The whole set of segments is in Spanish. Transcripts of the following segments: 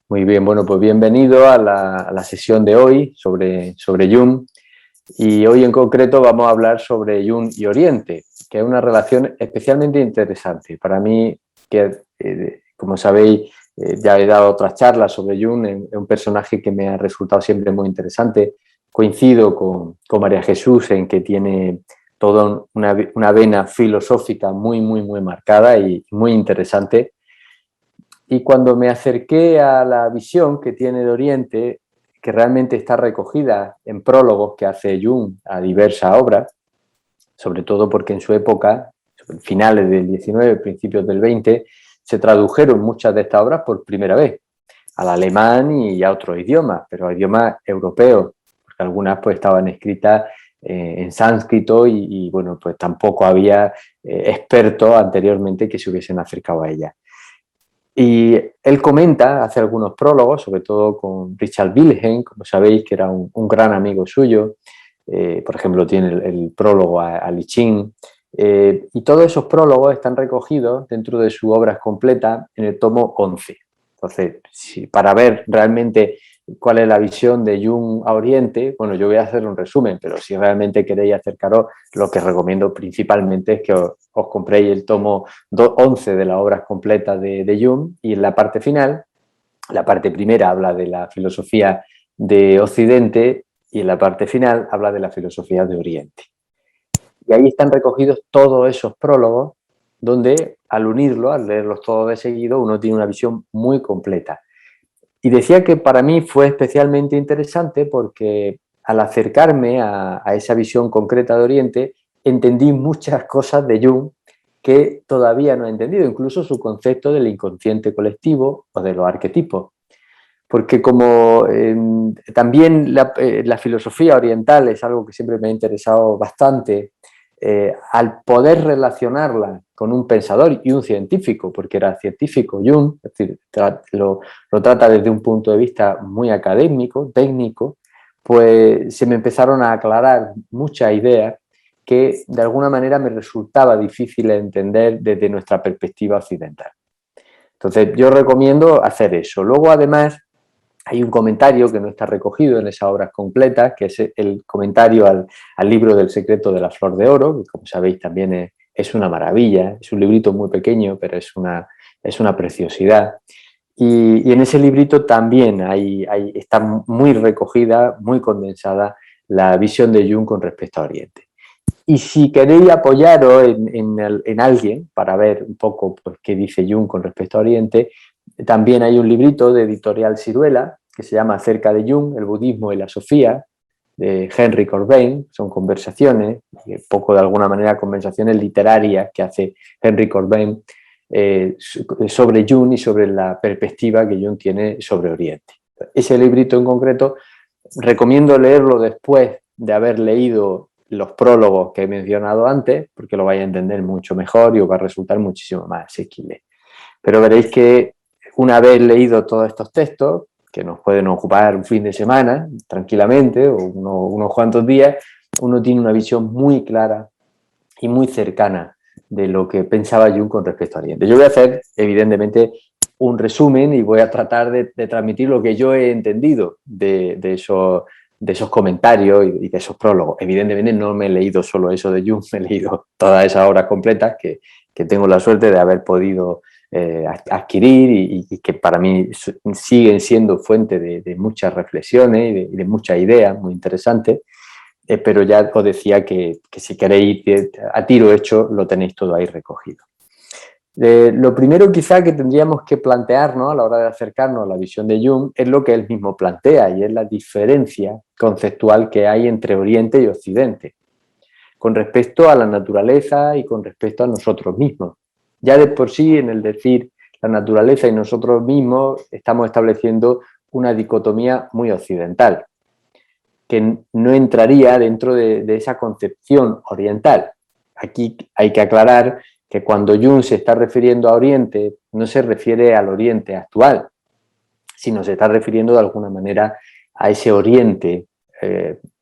Muy bien, bueno, pues bienvenido a la sesión de hoy sobre Jung. Y hoy en concreto vamos a hablar sobre Jung y Oriente, que es una relación especialmente interesante. Para mí, que como sabéis, ya he dado otras charlas sobre Jung, es un personaje que me ha resultado siempre muy interesante. Coincido con María Jesús en que tiene toda una vena filosófica muy marcada y muy interesante. Y cuando me acerqué a la visión que tiene de Oriente, que realmente está recogida en prólogos que hace Jung a diversas obras, sobre todo porque en su época, finales del 19, principios del 20, se tradujeron muchas de estas obras por primera vez al alemán y a otros idiomas, pero a idiomas europeos, porque algunas pues estaban escritas en sánscrito y bueno, pues tampoco había expertos anteriormente que se hubiesen acercado a ella. Y él comenta, hace algunos prólogos, sobre todo con Richard Wilhelm, como sabéis, que era un gran amigo suyo. Por ejemplo, tiene el prólogo a Li Ching. Y todos esos prólogos están recogidos dentro de sus obras completas en el tomo 11. Entonces, para ver realmente cuál es la visión de Jung a Oriente, bueno, yo voy a hacer un resumen, pero si realmente queréis acercaros, lo que recomiendo principalmente es que os compréis el tomo 11 de las obras completas de Jung, y en la parte final, la parte primera habla de la filosofía de Occidente y en la parte final habla de la filosofía de Oriente. Y ahí están recogidos todos esos prólogos donde al unirlos, al leerlos todos de seguido, uno tiene una visión muy completa. Y decía que para mí fue especialmente interesante porque al acercarme a esa visión concreta de Oriente, entendí muchas cosas de Jung que todavía no he entendido, incluso su concepto del inconsciente colectivo o de los arquetipos. Porque como también la filosofía oriental es algo que siempre me ha interesado bastante, al poder relacionarla con un pensador y un científico, porque era científico Jung, es decir, lo trata desde un punto de vista muy académico, técnico, pues se me empezaron a aclarar muchas ideas que de alguna manera me resultaba difícil entender desde nuestra perspectiva occidental. Entonces yo recomiendo hacer eso. Luego además hay un comentario que no está recogido en esas obras completas, que es el comentario al libro del secreto de la flor de oro, que como sabéis también es una maravilla, es un librito muy pequeño, pero es una preciosidad. Y en ese librito también está muy recogida, muy condensada la visión de Jung con respecto a Oriente. Y si queréis apoyaros en alguien para ver un poco pues, qué dice Jung con respecto a Oriente, también hay un librito de Editorial Siruela que se llama Acerca de Jung, el budismo y la sofía, de Henry Corbin. Son conversaciones, un poco de alguna manera conversaciones literarias que hace Henry Corbin sobre Jung y sobre la perspectiva que Jung tiene sobre Oriente. Ese librito en concreto recomiendo leerlo después de haber leído los prólogos que he mencionado antes, porque lo vais a entender mucho mejor y os va a resultar muchísimo más asequible. Pero veréis que una vez leído todos estos textos, que nos pueden ocupar un fin de semana tranquilamente o unos cuantos días, uno tiene una visión muy clara y muy cercana de lo que pensaba Jung con respecto a Oriente. Yo voy a hacer, evidentemente, un resumen y voy a tratar de transmitir lo que yo he entendido de esos comentarios y de esos prólogos. Evidentemente no me he leído solo eso de Jung, me he leído todas esas obras completas que tengo la suerte de haber podido adquirir y que para mí siguen siendo fuente de muchas reflexiones y de muchas ideas muy interesantes. Pero ya os decía que si queréis a tiro hecho lo tenéis todo ahí recogido. Lo primero quizá que tendríamos que plantearnos a la hora de acercarnos a la visión de Jung es lo que él mismo plantea, y es la diferencia conceptual que hay entre Oriente y Occidente con respecto a la naturaleza y con respecto a nosotros mismos. Ya de por sí, en el decir la naturaleza y nosotros mismos, estamos estableciendo una dicotomía muy occidental, que no entraría dentro de esa concepción oriental. Aquí hay que aclarar que cuando Jung se está refiriendo a Oriente, no se refiere al Oriente actual, sino se está refiriendo de alguna manera a ese Oriente,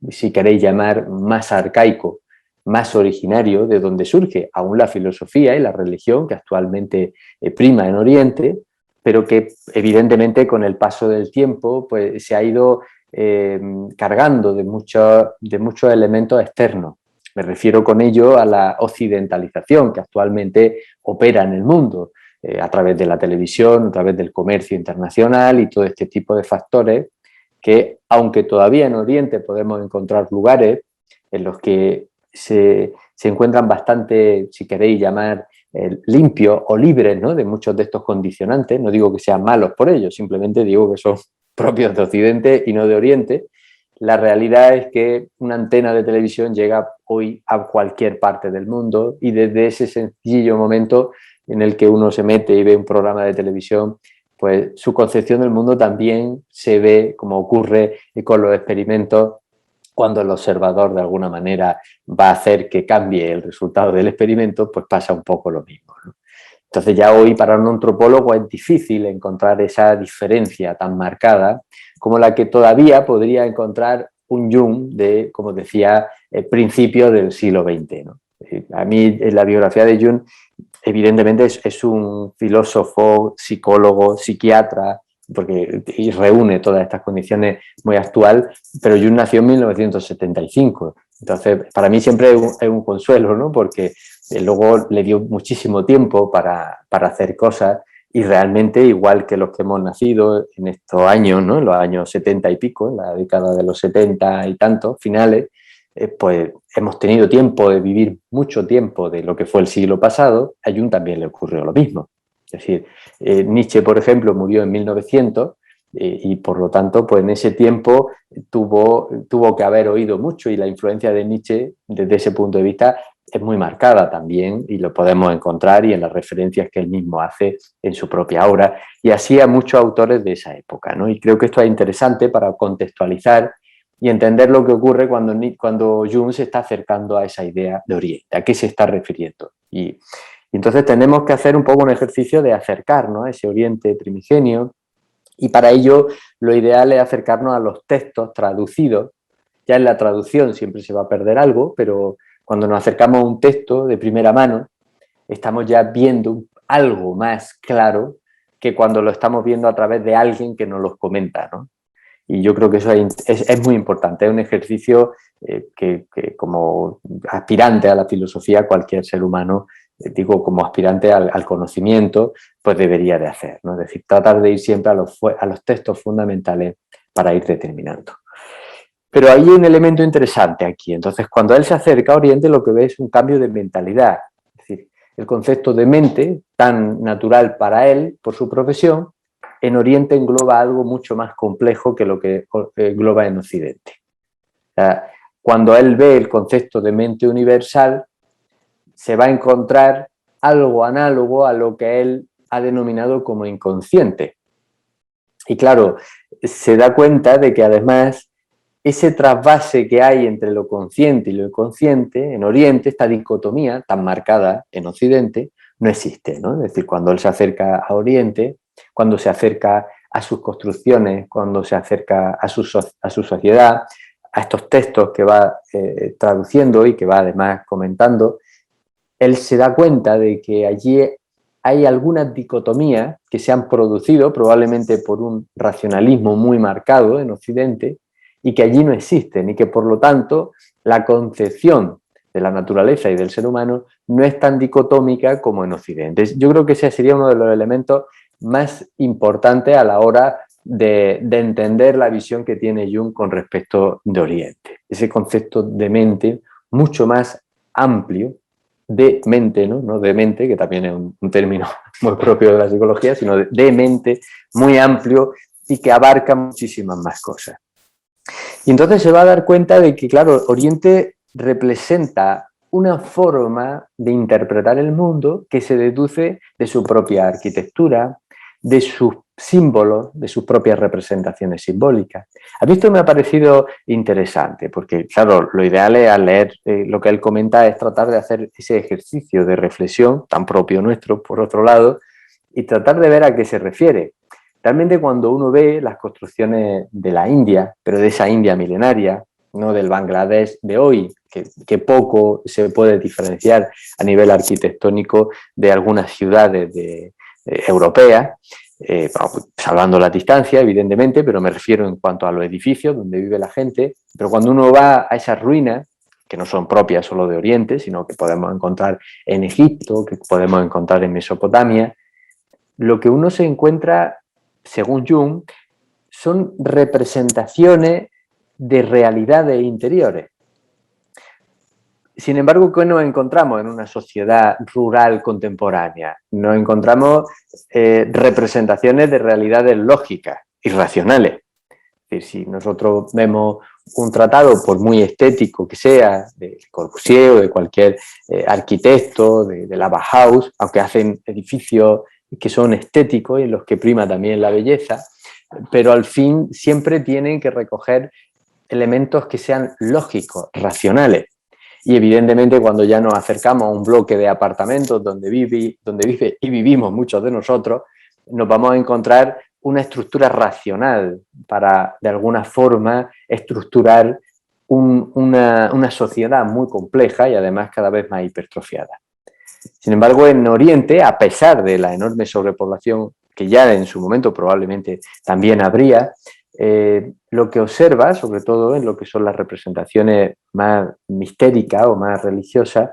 si queréis llamar, más arcaico, más originario, de donde surge aún la filosofía y la religión que actualmente prima en Oriente, pero que evidentemente con el paso del tiempo pues, se ha ido cargando de muchos elementos externos. Me refiero con ello a la occidentalización que actualmente opera en el mundo a través de la televisión, a través del comercio internacional y todo este tipo de factores que, aunque todavía en Oriente podemos encontrar lugares en los que se encuentran bastante, si queréis llamar, limpios o libres, ¿no?, de muchos de estos condicionantes. No digo que sean malos por ello, simplemente digo que son propios de Occidente y no de Oriente. La realidad es que una antena de televisión llega hoy a cualquier parte del mundo y desde ese sencillo momento en el que uno se mete y ve un programa de televisión, pues su concepción del mundo también se ve, como ocurre con los experimentos, cuando el observador de alguna manera va a hacer que cambie el resultado del experimento, pues pasa un poco lo mismo, ¿no? Entonces ya hoy para un antropólogo es difícil encontrar esa diferencia tan marcada como la que todavía podría encontrar un Jung de, como decía, el principio del siglo XX, ¿no? A mí la biografía de Jung evidentemente es un filósofo, psicólogo, psiquiatra, porque reúne todas estas condiciones muy actual, pero Jung nació en 1975. Entonces, para mí siempre es un consuelo, ¿no? Porque luego le dio muchísimo tiempo para hacer cosas y realmente, igual que los que hemos nacido en estos años, ¿no?, en los años 70 y pico, en la década de los 70 y tantos, finales, pues hemos tenido tiempo de vivir mucho tiempo de lo que fue el siglo pasado. A Jung también le ocurrió lo mismo. Es decir, Nietzsche, por ejemplo, murió en 1900 y por lo tanto, pues en ese tiempo tuvo que haber oído mucho y la influencia de Nietzsche desde ese punto de vista es muy marcada también y lo podemos encontrar y en las referencias que él mismo hace en su propia obra y así a muchos autores de esa época, ¿no? Y creo que esto es interesante para contextualizar y entender lo que ocurre cuando Jung se está acercando a esa idea de Oriente, a qué se está refiriendo. Y entonces tenemos que hacer un poco un ejercicio de acercarnos a ese Oriente primigenio y para ello lo ideal es acercarnos a los textos traducidos. Ya en la traducción siempre se va a perder algo, pero cuando nos acercamos a un texto de primera mano estamos ya viendo algo más claro que cuando lo estamos viendo a través de alguien que nos los comenta, ¿no? Y yo creo que eso es muy importante, es un ejercicio que como aspirante a la filosofía cualquier ser humano, digo como aspirante al conocimiento, pues debería de hacer, ¿no? Es decir, tratar de ir siempre a los textos fundamentales para ir determinando. Pero hay un elemento interesante aquí. Entonces, cuando él se acerca a Oriente, lo que ve es un cambio de mentalidad. Es decir, el concepto de mente, tan natural para él por su profesión, en Oriente engloba algo mucho más complejo que lo que engloba en Occidente. O sea, cuando él ve el concepto de mente universal, se va a encontrar algo análogo a lo que él ha denominado como inconsciente. Y claro, se da cuenta de que además ese trasvase que hay entre lo consciente y lo inconsciente en Oriente, esta dicotomía tan marcada en Occidente, no existe, ¿no? Es decir, cuando él se acerca a Oriente, cuando se acerca a sus construcciones, cuando se acerca a su sociedad, a estos textos que va traduciendo y que va además comentando, él se da cuenta de que allí hay algunas dicotomías que se han producido probablemente por un racionalismo muy marcado en Occidente y que allí no existen y que por lo tanto la concepción de la naturaleza y del ser humano no es tan dicotómica como en Occidente. Yo creo que ese sería uno de los elementos más importantes a la hora de entender la visión que tiene Jung con respecto de Oriente. Ese concepto de mente mucho más amplio, de mente, ¿no? De mente, que también es un término muy propio de la psicología, sino de mente muy amplio y que abarca muchísimas más cosas. Y entonces se va a dar cuenta de que, claro, Oriente representa una forma de interpretar el mundo que se deduce de su propia arquitectura, de sus símbolos, de sus propias representaciones simbólicas. A mí esto me ha parecido interesante, porque, claro, lo ideal es al leer lo que él comenta es tratar de hacer ese ejercicio de reflexión, tan propio nuestro, por otro lado, y tratar de ver a qué se refiere. Realmente cuando uno ve las construcciones de la India, pero de esa India milenaria, no del Bangladesh de hoy, que poco se puede diferenciar a nivel arquitectónico de algunas ciudades europeas, salvando la distancia, evidentemente, pero me refiero en cuanto a los edificios donde vive la gente. Pero cuando uno va a esas ruinas, que no son propias solo de Oriente, sino que podemos encontrar en Egipto, que podemos encontrar en Mesopotamia, lo que uno se encuentra, según Jung, son representaciones de realidades interiores. Sin embargo, ¿qué nos encontramos en una sociedad rural contemporánea? Nos encontramos representaciones de realidades lógicas y racionales. Es decir, si nosotros vemos un tratado, por muy estético que sea, de Corbusier o de cualquier arquitecto, de la Bauhaus, aunque hacen edificios que son estéticos y en los que prima también la belleza, pero al fin siempre tienen que recoger elementos que sean lógicos, racionales. Y evidentemente cuando ya nos acercamos a un bloque de apartamentos donde vive y vivimos muchos de nosotros, nos vamos a encontrar una estructura racional para, de alguna forma, estructurar una sociedad muy compleja y además cada vez más hipertrofiada. Sin embargo, en Oriente, a pesar de la enorme sobrepoblación que ya en su momento probablemente también habría, lo que observa, sobre todo en lo que son las representaciones más mistéricas o más religiosas,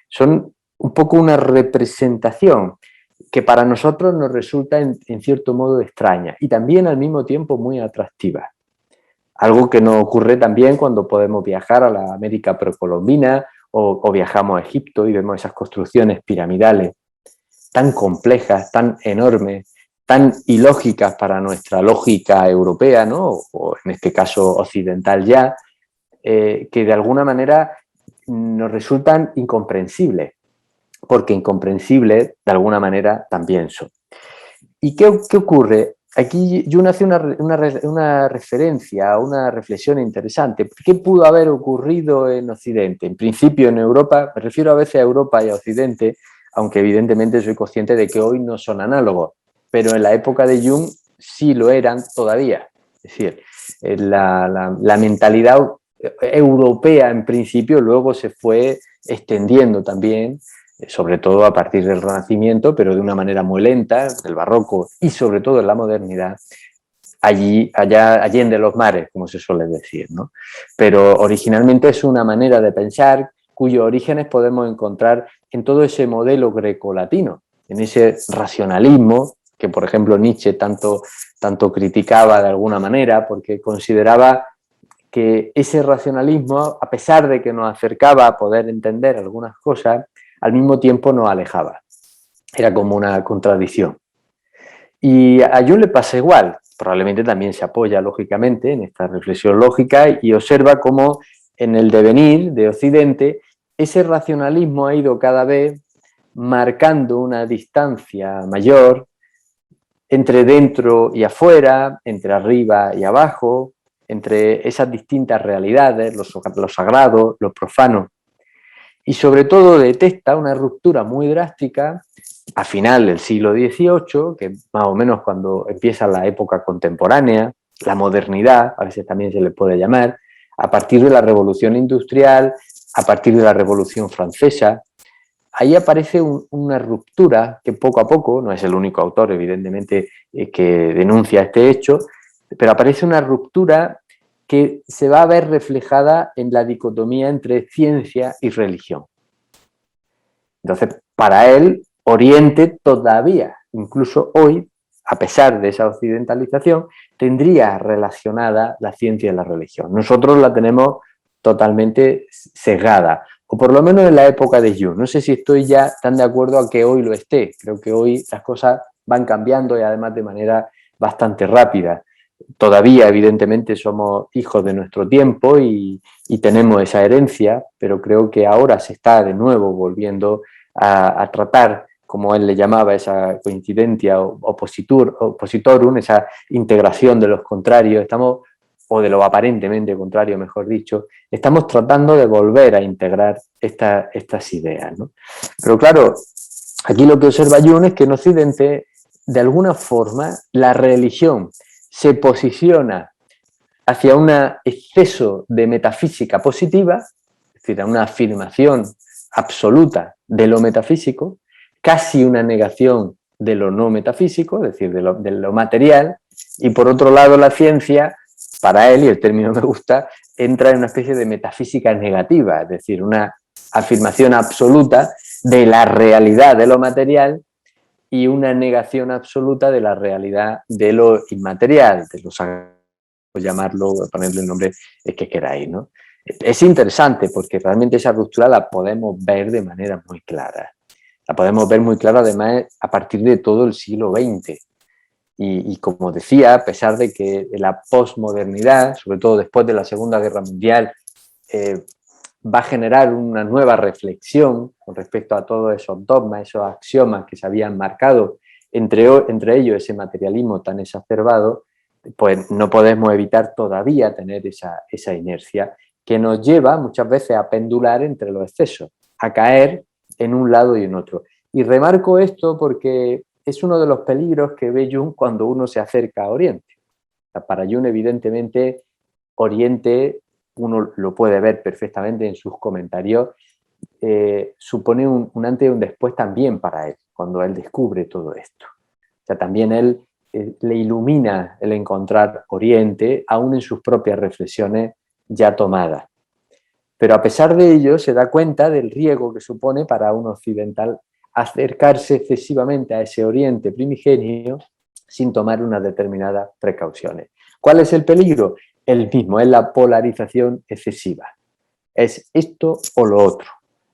son un poco una representación que para nosotros nos resulta en cierto modo extraña y también al mismo tiempo muy atractiva. Algo que nos ocurre también cuando podemos viajar a la América precolombina o viajamos a Egipto y vemos esas construcciones piramidales tan complejas, tan enormes, tan ilógicas para nuestra lógica europea, ¿no? O en este caso occidental ya, que de alguna manera nos resultan incomprensibles, porque incomprensibles de alguna manera también son. ¿Y qué ocurre? Aquí Jung hace una referencia, una reflexión interesante. ¿Qué pudo haber ocurrido en Occidente? En principio en Europa, me refiero a veces a Europa y a Occidente, aunque evidentemente soy consciente de que hoy no son análogos, pero en la época de Jung sí lo eran todavía. Es decir, la mentalidad europea en principio luego se fue extendiendo también, sobre todo a partir del Renacimiento, pero de una manera muy lenta, del Barroco y sobre todo en la modernidad, allá allende los mares, como se suele decir, ¿no? Pero originalmente es una manera de pensar cuyos orígenes podemos encontrar en todo ese modelo grecolatino, en ese racionalismo que, por ejemplo, Nietzsche tanto criticaba de alguna manera, porque consideraba que ese racionalismo, a pesar de que nos acercaba a poder entender algunas cosas, al mismo tiempo nos alejaba. Era como una contradicción. Y a Jung le pasa igual. Probablemente también se apoya, lógicamente, en esta reflexión lógica y observa cómo en el devenir de Occidente ese racionalismo ha ido cada vez marcando una distancia mayor entre dentro y afuera, entre arriba y abajo, entre esas distintas realidades, lo sagrado, lo profano. Y sobre todo detecta una ruptura muy drástica a final del siglo XVIII, que más o menos cuando empieza la época contemporánea, la modernidad, a veces también se le puede llamar, a partir de la Revolución Industrial, a partir de la Revolución Francesa. Ahí aparece una ruptura que poco a poco, no es el único autor evidentemente que denuncia este hecho, pero aparece una ruptura que se va a ver reflejada en la dicotomía entre ciencia y religión. Entonces, para él, Oriente todavía, incluso hoy, a pesar de esa occidentalización, tendría relacionada la ciencia y la religión. Nosotros la tenemos totalmente sesgada, o por lo menos en la época de Jung. No sé si estoy ya tan de acuerdo a que hoy lo esté. Creo que hoy las cosas van cambiando y además de manera bastante rápida. Todavía, evidentemente, somos hijos de nuestro tiempo y tenemos esa herencia, pero creo que ahora se está de nuevo volviendo a tratar, como él le llamaba, esa coincidencia opositorum, esa integración de los contrarios, o de lo aparentemente contrario, mejor dicho, estamos tratando de volver a integrar estas ideas, ¿no? Pero claro, aquí lo que observa Jung es que en Occidente, de alguna forma, la religión se posiciona hacia un exceso de metafísica positiva, es decir, a una afirmación absoluta de lo metafísico, casi una negación de lo no metafísico, es decir, de lo material, y por otro lado la ciencia, para él, y el término me gusta, entra en una especie de metafísica negativa, es decir, una afirmación absoluta de la realidad de lo material y una negación absoluta de la realidad de lo inmaterial, de lo sagrado, llamarlo, ponerle el nombre que queráis, ¿no? Es interesante porque realmente esa ruptura la podemos ver de manera muy clara. La podemos ver muy clara además a partir de todo el siglo XX. Y como decía, a pesar de que la posmodernidad, sobre todo después de la Segunda Guerra Mundial, va a generar una nueva reflexión con respecto a todos esos dogmas, esos axiomas que se habían marcado, entre ellos ese materialismo tan exacerbado, pues no podemos evitar todavía tener esa inercia que nos lleva muchas veces a pendular entre los excesos, a caer en un lado y en otro. Y remarco esto porque es uno de los peligros que ve Jung cuando uno se acerca a Oriente. Para Jung, evidentemente, Oriente, uno lo puede ver perfectamente en sus comentarios, supone un antes y un después también para él, cuando él descubre todo esto. O sea, también él le ilumina el encontrar Oriente, aún en sus propias reflexiones ya tomadas. Pero a pesar de ello, se da cuenta del riesgo que supone para un occidental acercarse excesivamente a ese Oriente primigenio sin tomar unas determinadas precauciones. ¿Cuál es el peligro? El mismo, es la polarización excesiva. Es esto o lo otro,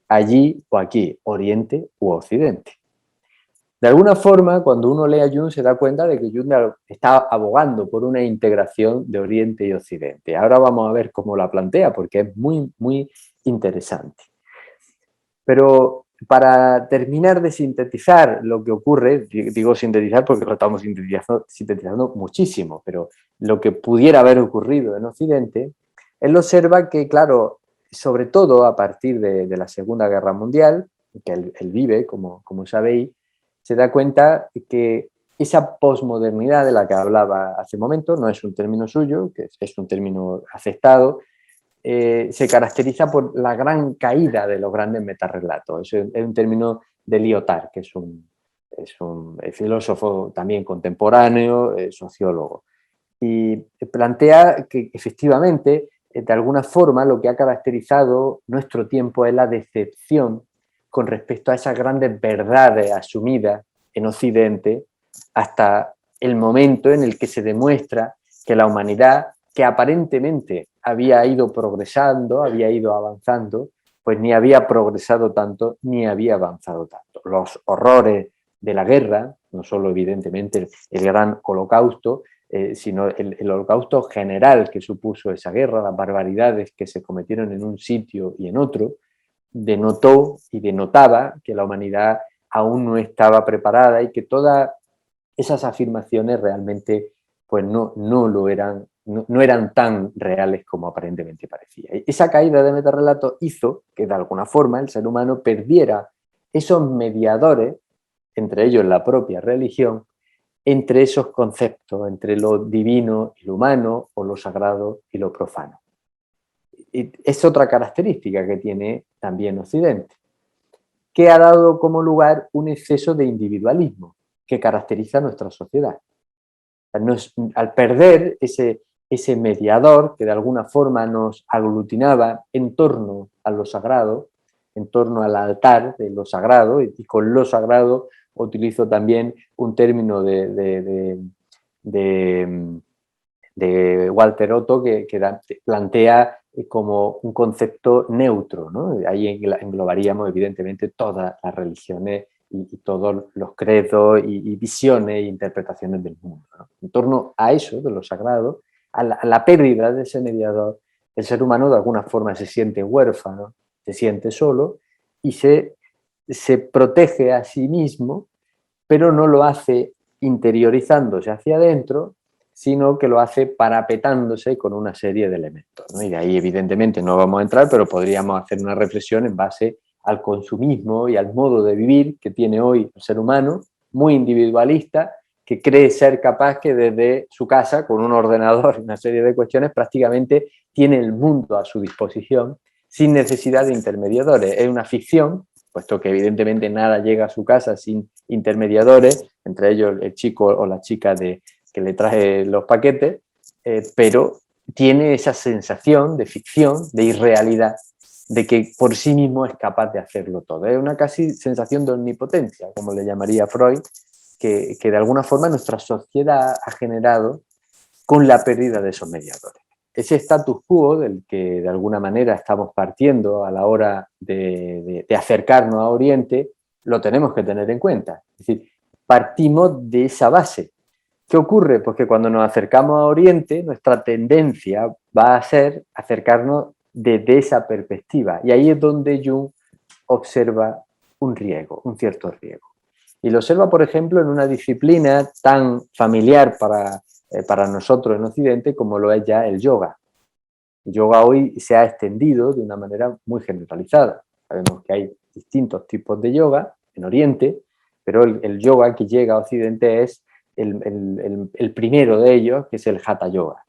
allí o aquí, Oriente u Occidente. De alguna forma, cuando uno lee a Jung, se da cuenta de que Jung está abogando por una integración de Oriente y Occidente. Ahora vamos a ver cómo la plantea, porque es muy, muy interesante. Pero para terminar de sintetizar lo que ocurre, digo sintetizar porque lo estamos sintetizando muchísimo, pero lo que pudiera haber ocurrido en Occidente, él observa que, claro, sobre todo a partir de la Segunda Guerra Mundial, que él vive, como sabéis, se da cuenta que esa posmodernidad de la que hablaba hace un momento, no es un término suyo, que es un término aceptado, se caracteriza por la gran caída de los grandes metarrelatos. Es un término de Lyotard, que es un filósofo también contemporáneo, sociólogo. Y plantea que efectivamente, de alguna forma, lo que ha caracterizado nuestro tiempo es la decepción con respecto a esas grandes verdades asumidas en Occidente hasta el momento en el que se demuestra que la humanidad, que aparentemente había ido progresando, había ido avanzando, pues ni había progresado tanto ni había avanzado tanto. Los horrores de la guerra, no solo evidentemente el gran holocausto, sino el holocausto general que supuso esa guerra, las barbaridades que se cometieron en un sitio y en otro, denotó y denotaba que la humanidad aún no estaba preparada y que todas esas afirmaciones realmente pues no lo eran, no eran tan reales como aparentemente parecía. Esa caída de metarrelatos hizo que de alguna forma el ser humano perdiera esos mediadores, entre ellos la propia religión, entre esos conceptos, entre lo divino y lo humano, o lo sagrado y lo profano. Y es otra característica que tiene también Occidente, que ha dado como lugar un exceso de individualismo que caracteriza a nuestra sociedad. Al perder ese mediador que de alguna forma nos aglutinaba en torno a lo sagrado, en torno al altar de lo sagrado, y con lo sagrado utilizo también un término de Walter Otto que plantea como un concepto neutro, ¿no? Ahí englobaríamos evidentemente todas las religiones y todos los credos y visiones e interpretaciones del mundo, ¿no? En torno a eso, de lo sagrado, a la pérdida de ese mediador, el ser humano de alguna forma se siente huérfano, se siente solo y se protege a sí mismo, pero no lo hace interiorizándose hacia adentro, sino que lo hace parapetándose con una serie de elementos, ¿no? Y de ahí evidentemente no vamos a entrar, pero podríamos hacer una reflexión en base al consumismo y al modo de vivir que tiene hoy el ser humano, muy individualista, que cree ser capaz que desde su casa, con un ordenador y una serie de cuestiones, prácticamente tiene el mundo a su disposición sin necesidad de intermediadores. Es una ficción puesto que evidentemente nada llega a su casa sin intermediadores, entre ellos el chico o la chica que le trae los paquetes, pero tiene esa sensación de ficción, de irrealidad, de que por sí mismo es capaz de hacerlo todo. Es una casi sensación de omnipotencia, como le llamaría Freud, que de alguna forma nuestra sociedad ha generado con la pérdida de esos mediadores. Ese status quo del que de alguna manera estamos partiendo a la hora de acercarnos a Oriente, lo tenemos que tener en cuenta. Es decir, partimos de esa base. ¿Qué ocurre? Pues que cuando nos acercamos a Oriente, nuestra tendencia va a ser acercarnos desde esa perspectiva. Y ahí es donde Jung observa un riesgo, un cierto riesgo. Y lo observa, por ejemplo, en una disciplina tan familiar para nosotros en Occidente como lo es ya el yoga. El yoga hoy se ha extendido de una manera muy generalizada. Sabemos que hay distintos tipos de yoga en Oriente, pero el yoga que llega a Occidente es el primero de ellos, que es el Hatha Yoga.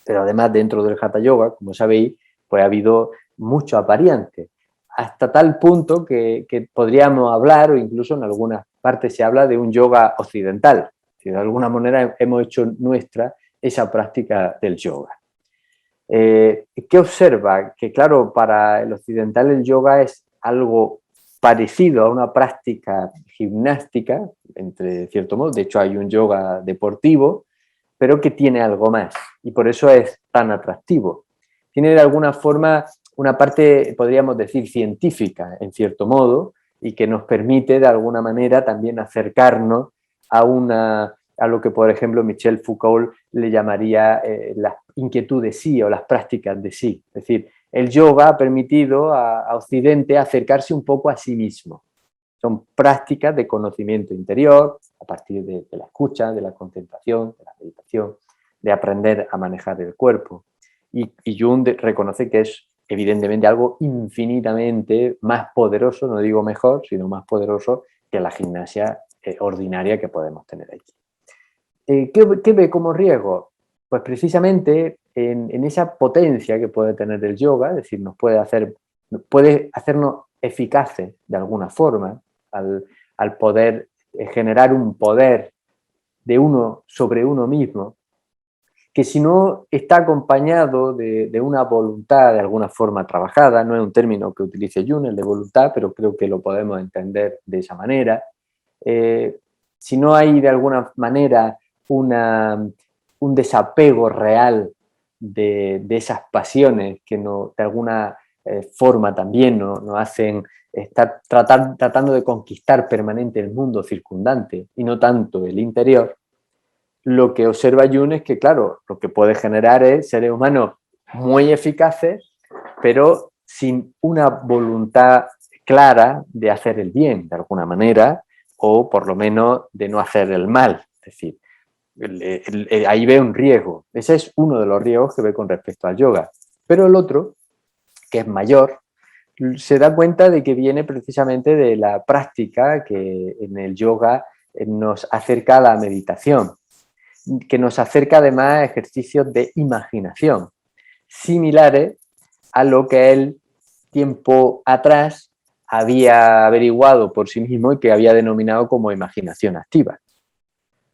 Pero además dentro del Hatha Yoga, como sabéis, pues ha habido muchas variantes, hasta tal punto que podríamos hablar, o incluso en algunas partes se habla de un yoga occidental. Que de alguna manera hemos hecho nuestra esa práctica del yoga. ¿Qué observa? Que claro, para el occidental el yoga es algo parecido a una práctica gimnástica, entre cierto modo, de hecho hay un yoga deportivo, pero que tiene algo más y por eso es tan atractivo. Tiene de alguna forma una parte, podríamos decir, científica, en cierto modo, y que nos permite de alguna manera también acercarnos a lo que, por ejemplo, Michel Foucault le llamaría las inquietudes sí o las prácticas de sí. Es decir, el yoga ha permitido a Occidente acercarse un poco a sí mismo. Son prácticas de conocimiento interior, a partir de la escucha, de la contemplación, de la meditación, de aprender a manejar el cuerpo. Y Jung reconoce que es evidentemente algo infinitamente más poderoso, no digo mejor, sino más poderoso que la gimnasia ordinaria que podemos tener aquí. ¿Qué ve como riesgo? Pues precisamente en esa potencia que puede tener el yoga, es decir, puede hacernos eficaces de alguna forma al poder generar un poder de uno sobre uno mismo, que si no está acompañado de una voluntad de alguna forma trabajada, no es un término que utilice Jung, el de voluntad, pero creo que lo podemos entender de esa manera, si no hay de alguna manera un desapego real de esas pasiones que de alguna forma también nos hacen estar tratando de conquistar permanente el mundo circundante y no tanto el interior, lo que observa Jung es que, claro, lo que puede generar es seres humanos muy eficaces, pero sin una voluntad clara de hacer el bien, de alguna manera, o por lo menos de no hacer el mal. Es decir, ahí ve un riesgo. Ese es uno de los riesgos que ve con respecto al yoga. Pero el otro, que es mayor, se da cuenta de que viene precisamente de la práctica que en el yoga nos acerca a la meditación, que nos acerca además a ejercicios de imaginación, similares a lo que él tiempo atrás había averiguado por sí mismo y que había denominado como imaginación activa.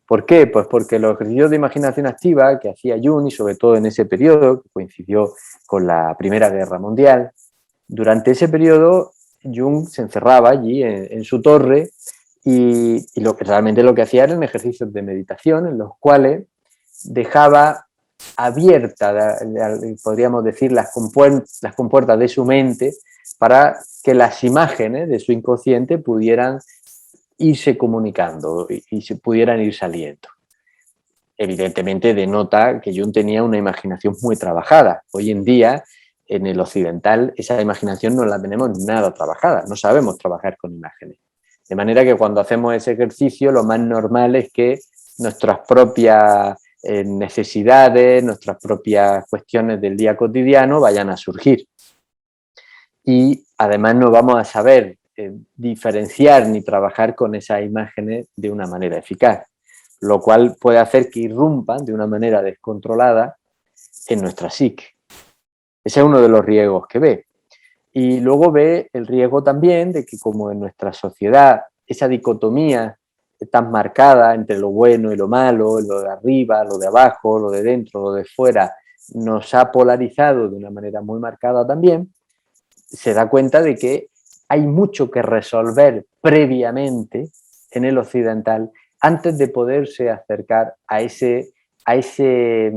¿Por qué? Pues porque los ejercicios de imaginación activa que hacía Jung, y sobre todo en ese periodo, que coincidió con la Primera Guerra Mundial, durante ese periodo Jung se encerraba allí en su torre y realmente lo que hacía eran ejercicios de meditación en los cuales dejaba abierta, podríamos decir, las compuertas de su mente para que las imágenes de su inconsciente pudieran irse comunicando y se pudieran ir saliendo. Evidentemente denota que Jung tenía una imaginación muy trabajada. Hoy en día, en el occidental, esa imaginación no la tenemos nada trabajada, no sabemos trabajar con imágenes. De manera que cuando hacemos ese ejercicio, lo más normal es que nuestras propias necesidades, nuestras propias cuestiones del día cotidiano vayan a surgir. Y además no vamos a saber diferenciar ni trabajar con esas imágenes de una manera eficaz, lo cual puede hacer que irrumpan de una manera descontrolada en nuestra psique. Ese es uno de los riesgos que ve. Y luego ve el riesgo también de que, como en nuestra sociedad esa dicotomía tan marcada entre lo bueno y lo malo, lo de arriba, lo de abajo, lo de dentro, lo de fuera, nos ha polarizado de una manera muy marcada también, se da cuenta de que hay mucho que resolver previamente en el occidental antes de poderse acercar a ese, a ese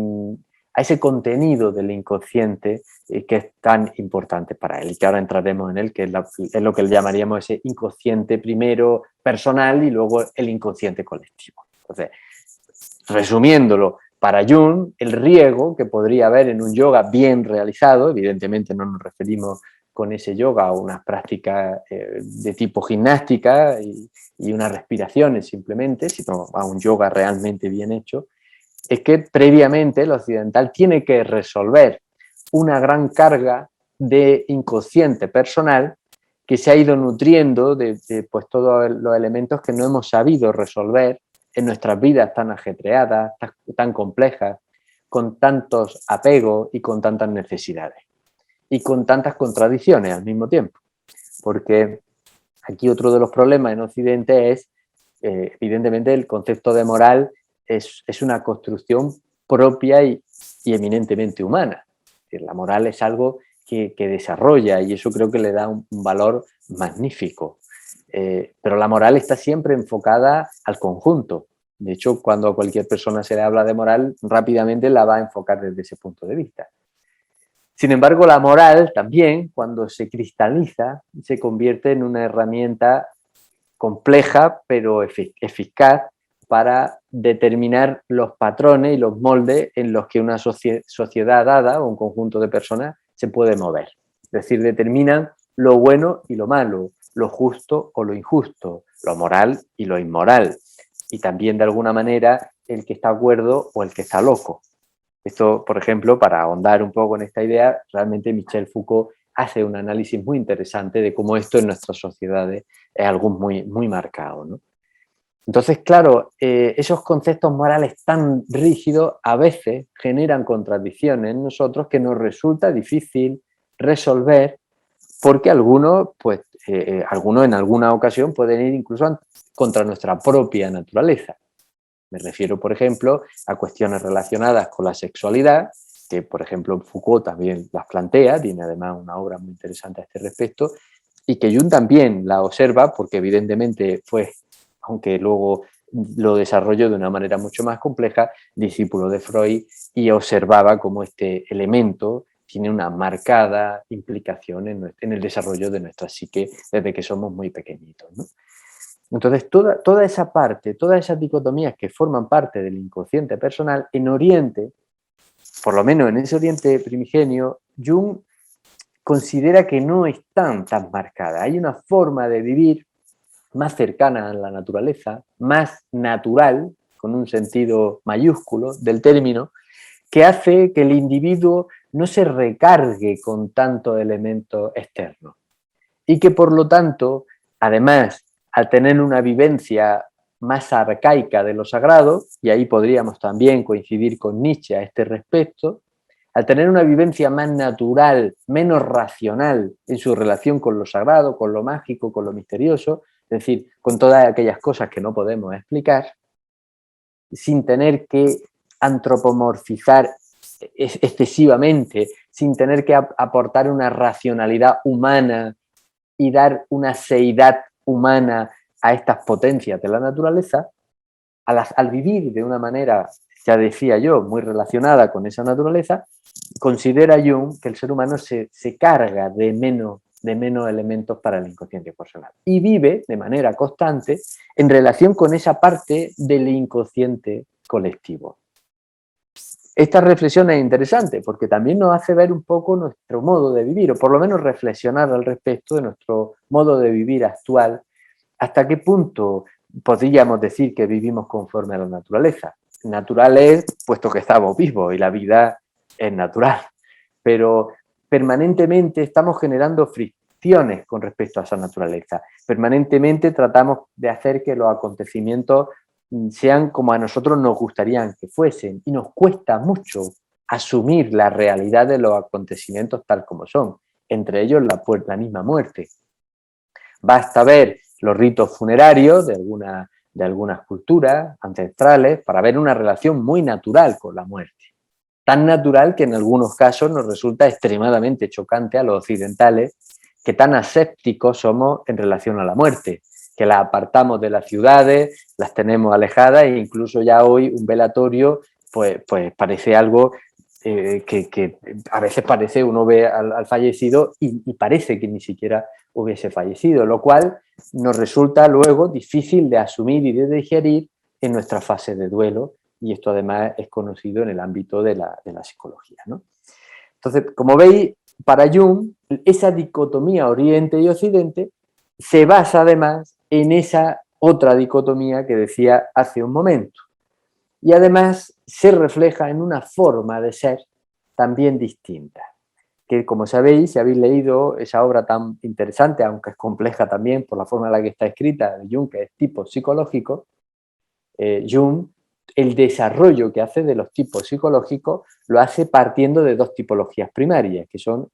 contenido del inconsciente que es tan importante para él y que ahora entraremos en él, que es lo que llamaríamos ese inconsciente primero personal y luego el inconsciente colectivo. Entonces, resumiéndolo, para Jung, el riesgo que podría haber en un yoga bien realizado, evidentemente no nos referimos con ese yoga a unas prácticas de tipo gimnástica y unas respiraciones simplemente, sino a un yoga realmente bien hecho, es que previamente el occidental tiene que resolver una gran carga de inconsciente personal que se ha ido nutriendo de pues, todos los elementos que no hemos sabido resolver en nuestras vidas tan ajetreadas, tan complejas, con tantos apegos y con tantas necesidades y con tantas contradicciones al mismo tiempo. Porque aquí otro de los problemas en Occidente es, evidentemente, el concepto de moral es una construcción propia y eminentemente humana. Es decir, la moral es algo que desarrolla y eso creo que le da un valor magnífico. Pero la moral está siempre enfocada al conjunto. De hecho, cuando a cualquier persona se le habla de moral, rápidamente la va a enfocar desde ese punto de vista. Sin embargo, la moral también, cuando se cristaliza, se convierte en una herramienta compleja pero eficaz para determinar los patrones y los moldes en los que una sociedad dada o un conjunto de personas se puede mover. Es decir, determinan lo bueno y lo malo, lo justo o lo injusto, lo moral y lo inmoral. Y también, de alguna manera, el que está acuerdo o el que está loco. Esto, por ejemplo, para ahondar un poco en esta idea, realmente Michel Foucault hace un análisis muy interesante de cómo esto en nuestras sociedades es algo muy, muy marcado, ¿no? Entonces, claro, esos conceptos morales tan rígidos a veces generan contradicciones en nosotros que nos resulta difícil resolver porque algunos, pues, algunos en alguna ocasión pueden ir incluso contra nuestra propia naturaleza. Me refiero, por ejemplo, a cuestiones relacionadas con la sexualidad, que, por ejemplo, Foucault también las plantea, tiene además una obra muy interesante a este respecto, y que Jung también la observa, porque evidentemente fue, aunque luego lo desarrolló de una manera mucho más compleja, discípulo de Freud, y observaba cómo este elemento tiene una marcada implicación en el desarrollo de nuestra psique desde que somos muy pequeñitos, ¿no? Entonces, toda esa parte, todas esas dicotomías que forman parte del inconsciente personal, en Oriente, por lo menos en ese Oriente primigenio, Jung considera que no están tan marcadas. Hay una forma de vivir más cercana a la naturaleza, más natural, con un sentido mayúsculo del término, que hace que el individuo no se recargue con tantos elementos externos y que por lo tanto, además, al tener una vivencia más arcaica de lo sagrado, y ahí podríamos también coincidir con Nietzsche a este respecto, al tener una vivencia más natural, menos racional en su relación con lo sagrado, con lo mágico, con lo misterioso, es decir, con todas aquellas cosas que no podemos explicar, sin tener que antropomorfizar excesivamente, sin tener que aportar una racionalidad humana y dar una seidad humana a estas potencias de la naturaleza, al vivir de una manera, ya decía yo, muy relacionada con esa naturaleza, considera Jung que el ser humano se carga de menos elementos para el inconsciente personal y vive de manera constante en relación con esa parte del inconsciente colectivo. Esta reflexión es interesante porque también nos hace ver un poco nuestro modo de vivir, o por lo menos reflexionar al respecto de nuestro modo de vivir actual, hasta qué punto podríamos decir que vivimos conforme a la naturaleza. Natural es puesto que estamos vivos y la vida es natural, pero permanentemente estamos generando fricciones con respecto a esa naturaleza. Permanentemente tratamos de hacer que los acontecimientos sean como a nosotros nos gustaría que fuesen y nos cuesta mucho asumir la realidad de los acontecimientos tal como son. entre ellos la misma muerte. Basta ver los ritos funerarios de algunas culturas ancestrales para ver una relación muy natural con la muerte. Tan natural que en algunos casos nos resulta extremadamente chocante a los occidentales que tan asépticos somos en relación a la muerte, que la apartamos de las ciudades, las tenemos alejadas e incluso ya hoy un velatorio pues parece algo que a veces parece, uno ve al fallecido y parece que ni siquiera hubiese fallecido, lo cual nos resulta luego difícil de asumir y de digerir en nuestra fase de duelo, y esto además es conocido en el ámbito de la psicología, ¿no? Entonces, como veis, para Jung, esa dicotomía Oriente y Occidente se basa además en esa otra dicotomía que decía hace un momento. Y además se refleja en una forma de ser también distinta, que como sabéis, si habéis leído esa obra tan interesante, aunque es compleja también por la forma en la que está escrita, de Jung, que es tipo psicológico, Jung, el desarrollo que hace de los tipos psicológicos lo hace partiendo de dos tipologías primarias, que son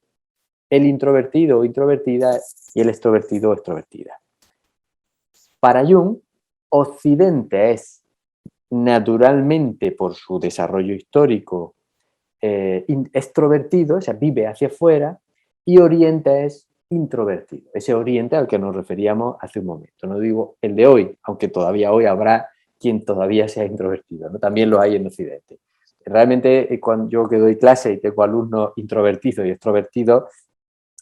el introvertido o introvertida y el extrovertido o extrovertida. Para Jung, Occidente es naturalmente, por su desarrollo histórico, extrovertido, o sea, vive hacia afuera, y Oriente es introvertido, ese Oriente al que nos referíamos hace un momento. No digo el de hoy, aunque todavía hoy habrá quien todavía sea introvertido, ¿no? También lo hay en Occidente. Realmente, cuando yo que doy clase y tengo alumnos introvertidos y extrovertidos,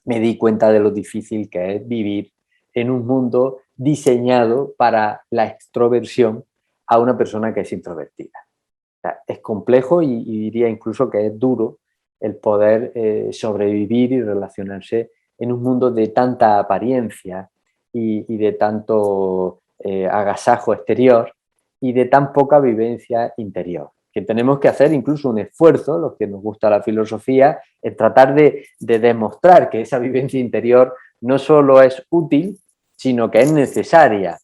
me di cuenta de lo difícil que es vivir en un mundo diseñado para la extroversión a una persona que es introvertida. O sea, es complejo y diría incluso que es duro el poder sobrevivir y relacionarse en un mundo de tanta apariencia y de tanto agasajo exterior y de tan poca vivencia interior, que tenemos que hacer incluso un esfuerzo, los que nos gusta la filosofía, en tratar de demostrar que esa vivencia interior no solo es útil, sino que es necesaria,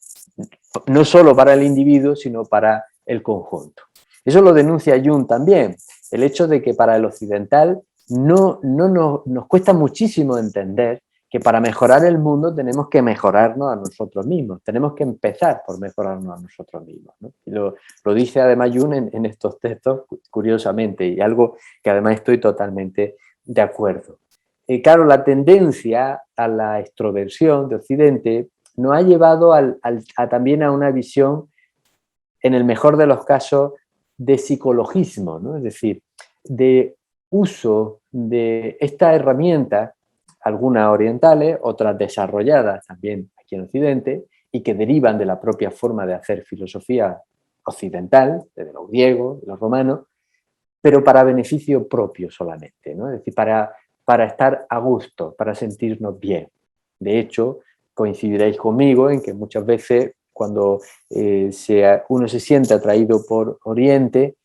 no solo para el individuo, sino para el conjunto. Eso lo denuncia Jung también, el hecho de que para el occidental nos cuesta muchísimo entender que para mejorar el mundo tenemos que mejorarnos a nosotros mismos, tenemos que empezar por mejorarnos a nosotros mismos, ¿no? Y lo dice además Jung en estos textos, curiosamente, y algo que además estoy totalmente de acuerdo. Claro, la tendencia a la extroversión de Occidente nos ha llevado también a una visión, en el mejor de los casos, de psicologismo, ¿no? Es decir, de uso de esta herramienta, algunas orientales, otras desarrolladas también aquí en Occidente, y que derivan de la propia forma de hacer filosofía occidental, desde los griegos, de los romanos, pero para beneficio propio solamente, ¿no? Es decir, para estar a gusto, para sentirnos bien. De hecho, coincidiréis conmigo en que muchas veces cuando uno se siente atraído por Oriente,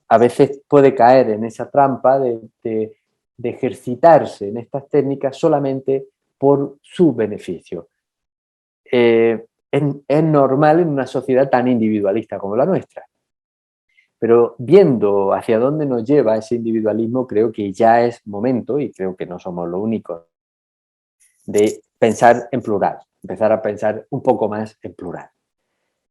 a veces puede caer en esa trampa de ejercitarse en estas técnicas solamente por su beneficio. Es normal en una sociedad tan individualista como la nuestra. Pero viendo hacia dónde nos lleva ese individualismo, creo que ya es momento, y creo que no somos los únicos, de pensar en plural, empezar a pensar un poco más en plural.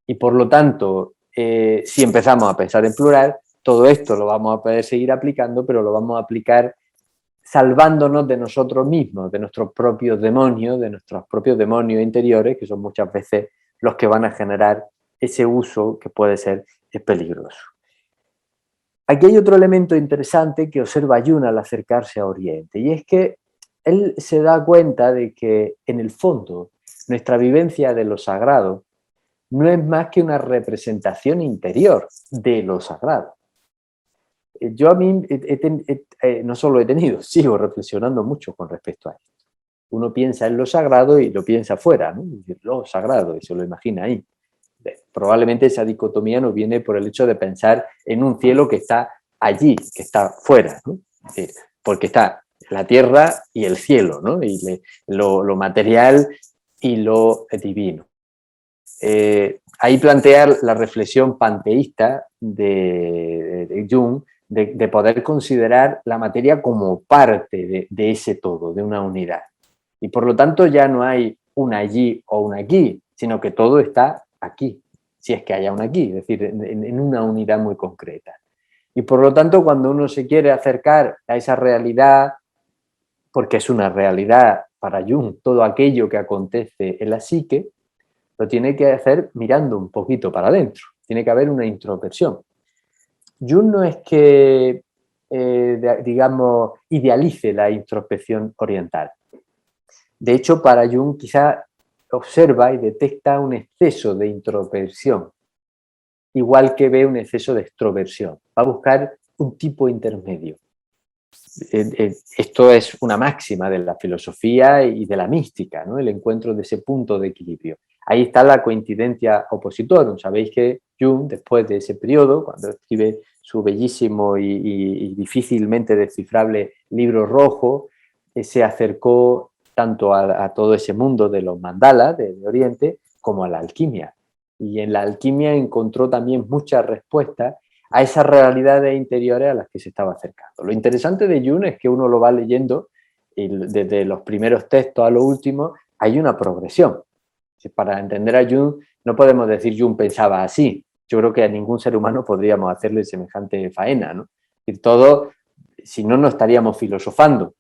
Y por lo tanto, si empezamos a pensar en plural, todo esto lo vamos a poder seguir aplicando, pero lo vamos a aplicar salvándonos de nosotros mismos, de nuestros propios demonios interiores, que son muchas veces los que van a generar ese uso que puede ser peligroso. Aquí hay otro elemento interesante que observa Jung al acercarse a Oriente, y es que él se da cuenta de que, en el fondo, nuestra vivencia de lo sagrado no es más que una representación interior de lo sagrado. Yo a mí no solo he tenido, sigo reflexionando mucho con respecto a esto. Uno piensa en lo sagrado y lo piensa fuera, ¿no? Es decir, lo sagrado, y se lo imagina ahí. Probablemente esa dicotomía nos viene por el hecho de pensar en un cielo que está allí, que está fuera, ¿no? Porque está la tierra y el cielo, ¿no? Y lo material y lo divino. Ahí plantear la reflexión panteísta de Jung, de poder considerar la materia como parte de ese todo, de una unidad. Y por lo tanto ya no hay un allí o un aquí, sino que todo está aquí, si es que haya un aquí, es decir, en una unidad muy concreta. Y por lo tanto, cuando uno se quiere acercar a esa realidad, porque es una realidad para Jung, todo aquello que acontece en la psique, lo tiene que hacer mirando un poquito para adentro, tiene que haber una introversión. Jung no es que, digamos, idealice la introspección oriental. De hecho, para Jung quizá observa y detecta un exceso de introversión, igual que ve un exceso de extroversión. Va a buscar un tipo intermedio. Esto es una máxima de la filosofía y de la mística, ¿no? El encuentro de ese punto de equilibrio. Ahí está la coincidencia oppositorum. Sabéis que Jung, después de ese periodo, cuando escribe su bellísimo y difícilmente descifrable libro rojo, se acercó tanto a todo ese mundo de los mandalas de Oriente como a la alquimia. Y en la alquimia encontró también muchas respuestas a esas realidades interiores a las que se estaba acercando. Lo interesante de Jung es que uno lo va leyendo y desde los primeros textos a los últimos hay una progresión. Para entender a Jung no podemos decir Jung pensaba así. Yo creo que a ningún ser humano podríamos hacerle semejante faena, ¿no? Y todo, si no, no estaríamos filosofando.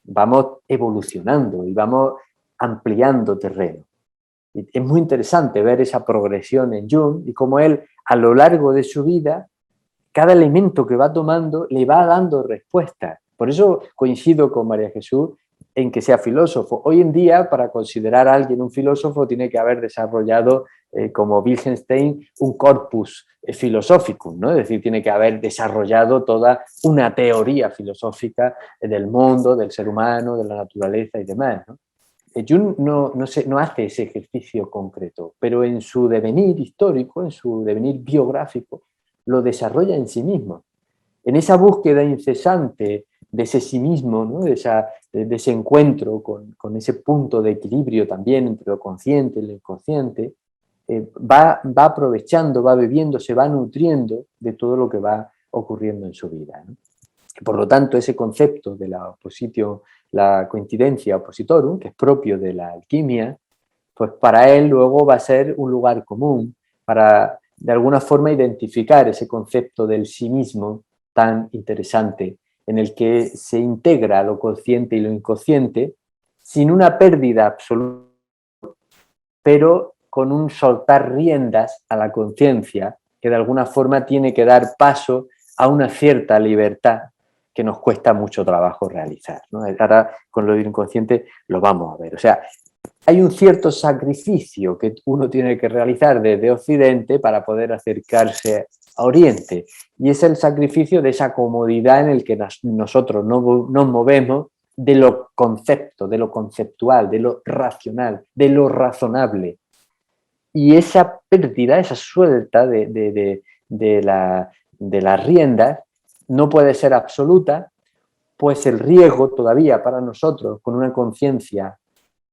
Vamos evolucionando y vamos ampliando terreno. Y es muy interesante ver esa progresión en Jung y cómo él, a lo largo de su vida, cada elemento que va tomando le va dando respuesta. Por eso coincido con María Jesús en que sea filósofo. Hoy en día, para considerar a alguien un filósofo, tiene que haber desarrollado, como Wittgenstein, un corpus filosófico, ¿no? Es decir, tiene que haber desarrollado toda una teoría filosófica del mundo, del ser humano, de la naturaleza y demás, ¿no? Jung no hace ese ejercicio concreto, pero en su devenir histórico, en su devenir biográfico, lo desarrolla en sí mismo. En esa búsqueda incesante de ese sí mismo, ¿no? de ese encuentro con ese punto de equilibrio también entre lo consciente y lo inconsciente, va aprovechando, va bebiendo, se va nutriendo de todo lo que va ocurriendo en su vida, ¿no? Por lo tanto, ese concepto de la coincidencia oppositorum, que es propio de la alquimia, pues para él luego va a ser un lugar común para, de alguna forma, identificar ese concepto del sí mismo tan interesante, en el que se integra lo consciente y lo inconsciente sin una pérdida absoluta, pero con un soltar riendas a la conciencia que de alguna forma tiene que dar paso a una cierta libertad que nos cuesta mucho trabajo realizar, ¿no? Ahora con lo inconsciente lo vamos a ver. O sea, hay un cierto sacrificio que uno tiene que realizar desde Occidente para poder acercarse a Oriente. Y es el sacrificio de esa comodidad en el que nosotros nos movemos de lo concepto, de lo conceptual, de lo racional, de lo razonable. Y esa pérdida, esa suelta de las riendas no puede ser absoluta, pues el riesgo todavía para nosotros, con una conciencia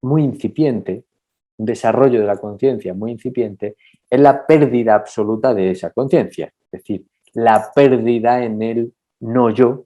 muy incipiente, un desarrollo de la conciencia muy incipiente, es la pérdida absoluta de esa conciencia, es decir, la pérdida en el no yo,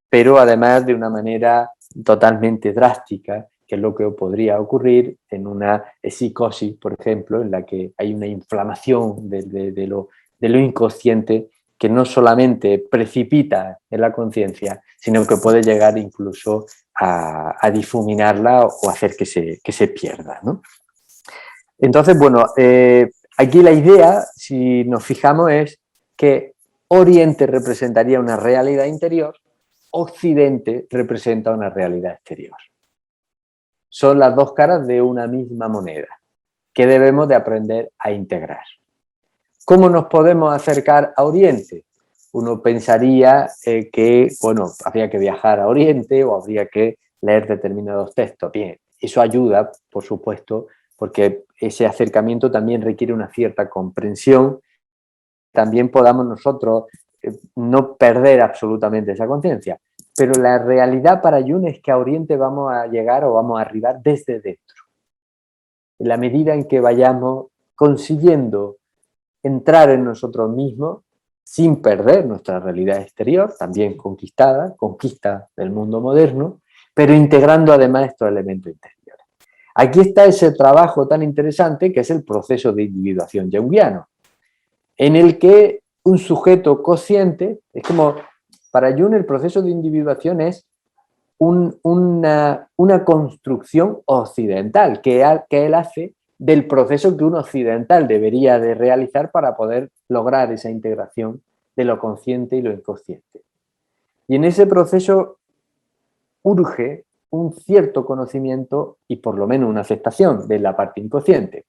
pero además de una manera totalmente drástica, que es lo que podría ocurrir en una psicosis, por ejemplo, en la que hay una inflamación de lo inconsciente que no solamente precipita en la conciencia, sino que puede llegar incluso a difuminarla o hacer que se pierda, ¿no? Entonces, bueno, aquí la idea, si nos fijamos, es que Oriente representaría una realidad interior, Occidente representa una realidad exterior. Son las dos caras de una misma moneda que debemos de aprender a integrar. ¿Cómo nos podemos acercar a Oriente? Uno pensaría que, bueno, habría que viajar a Oriente o habría que leer determinados textos. Bien, eso ayuda, por supuesto, porque ese acercamiento también requiere una cierta comprensión. También podamos nosotros no perder absolutamente esa conciencia. Pero la realidad para Jung es que a Oriente vamos a llegar o vamos a arribar desde dentro. En la medida en que vayamos consiguiendo entrar en nosotros mismos sin perder nuestra realidad exterior, también conquista del mundo moderno, pero integrando además estos elementos interiores. Aquí está ese trabajo tan interesante que es el proceso de individuación junguiano, en el que un sujeto consciente, es como, para Jung el proceso de individuación es una construcción occidental que él hace del proceso que un occidental debería de realizar para poder lograr esa integración de lo consciente y lo inconsciente. Y en ese proceso urge un cierto conocimiento y por lo menos una aceptación de la parte inconsciente.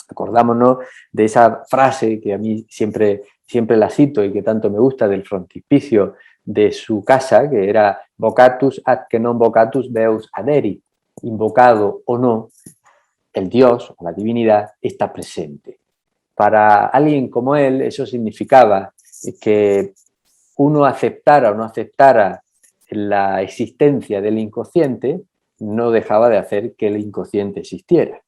Acordámonos de esa frase que a mí siempre la cito y que tanto me gusta del frontispicio de su casa, que era vocatus ad que non vocatus deus aderi, invocado o no, el Dios o la divinidad está presente. Para alguien como él eso significaba que uno aceptara o no aceptara la existencia del inconsciente, no dejaba de hacer que el inconsciente existiera.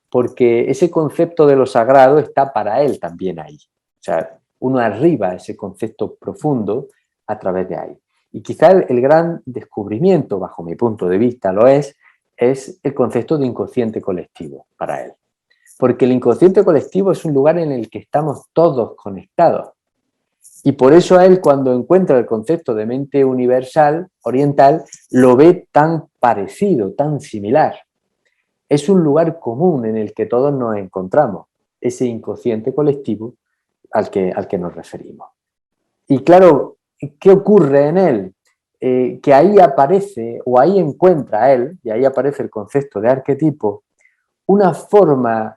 Porque ese concepto de lo sagrado está para él también ahí. O sea, uno arriba ese concepto profundo a través de ahí. Y quizá el gran descubrimiento, bajo mi punto de vista, es el concepto de inconsciente colectivo para él. Porque el inconsciente colectivo es un lugar en el que estamos todos conectados. Y por eso a él, cuando encuentra el concepto de mente universal, oriental, lo ve tan parecido, tan similar. Es un lugar común en el que todos nos encontramos, ese inconsciente colectivo al que nos referimos. Y claro, ¿qué ocurre en él? Que ahí aparece, o ahí encuentra él, y ahí aparece el concepto de arquetipo, una forma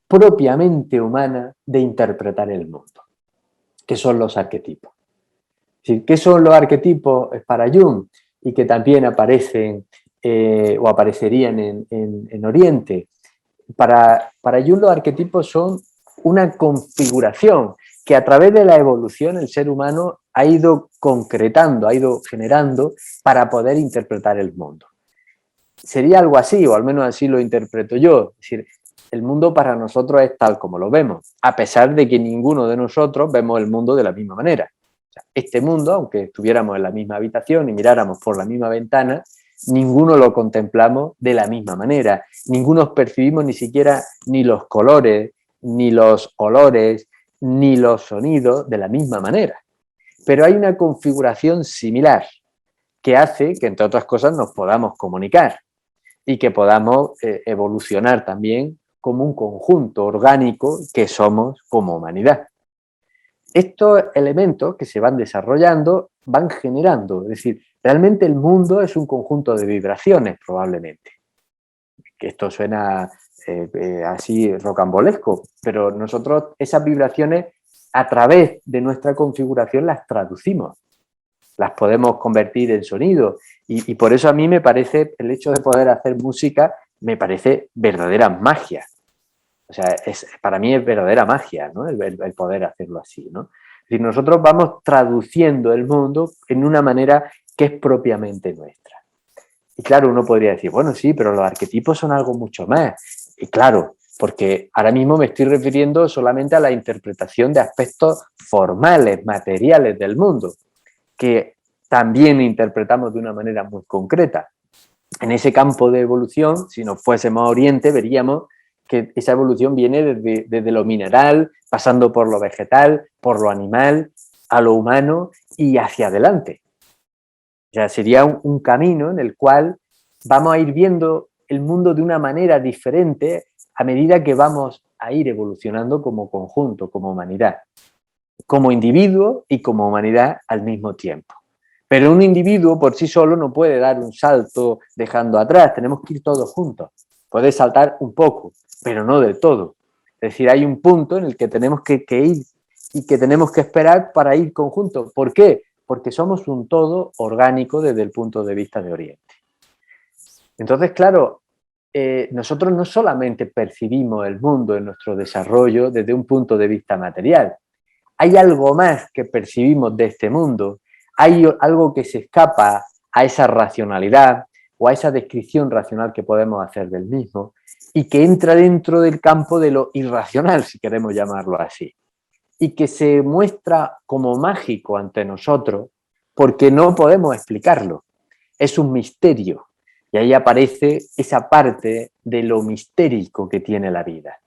propiamente humana de interpretar el mundo, que son los arquetipos. Es decir, ¿qué son los arquetipos para Jung? Y que también aparecen o aparecerían en Oriente. Para Jung los arquetipos son una configuración que a través de la evolución el ser humano ha ido concretando, ha ido generando para poder interpretar el mundo. Sería algo así, o al menos así lo interpreto yo. Es decir, el mundo para nosotros es tal como lo vemos, a pesar de que ninguno de nosotros vemos el mundo de la misma manera. O sea, este mundo, aunque estuviéramos en la misma habitación y miráramos por la misma ventana, ninguno lo contemplamos de la misma manera. Ninguno percibimos ni siquiera ni los colores, ni los olores, ni los sonidos de la misma manera. Pero hay una configuración similar que hace que, entre otras cosas, nos podamos comunicar y que podamos evolucionar también como un conjunto orgánico que somos como humanidad. Estos elementos que se van desarrollando van generando, es decir, realmente el mundo es un conjunto de vibraciones probablemente. Que esto suena así rocambolesco, pero nosotros esas vibraciones a través de nuestra configuración las traducimos, las podemos convertir en sonido y por eso a mí me parece, el hecho de poder hacer música me parece verdadera magia. O sea, para mí es verdadera magia, ¿no? El poder hacerlo así, ¿no? Es decir, nosotros vamos traduciendo el mundo en una manera que es propiamente nuestra. Y claro, uno podría decir, bueno, sí, pero los arquetipos son algo mucho más. Y claro, porque ahora mismo me estoy refiriendo solamente a la interpretación de aspectos formales, materiales del mundo, que también interpretamos de una manera muy concreta. En ese campo de evolución, si nos fuésemos a Oriente, veríamos que esa evolución viene desde lo mineral, pasando por lo vegetal, por lo animal, a lo humano y hacia adelante. O sea, sería un camino en el cual vamos a ir viendo el mundo de una manera diferente a medida que vamos a ir evolucionando como conjunto, como humanidad, como individuo y como humanidad al mismo tiempo. Pero un individuo por sí solo no puede dar un salto dejando atrás, tenemos que ir todos juntos. Puede saltar un poco, pero no del todo. Es decir, hay un punto en el que tenemos que ir y que tenemos que esperar para ir conjuntos. ¿Por qué? Porque somos un todo orgánico desde el punto de vista de Oriente. Entonces, claro, nosotros no solamente percibimos el mundo en nuestro desarrollo desde un punto de vista material. Hay algo más que percibimos de este mundo. Hay algo que se escapa a esa racionalidad o a esa descripción racional que podemos hacer del mismo y que entra dentro del campo de lo irracional, si queremos llamarlo así, y que se muestra como mágico ante nosotros porque no podemos explicarlo. Es un misterio. Y ahí aparece esa parte de lo mistérico que tiene la vida,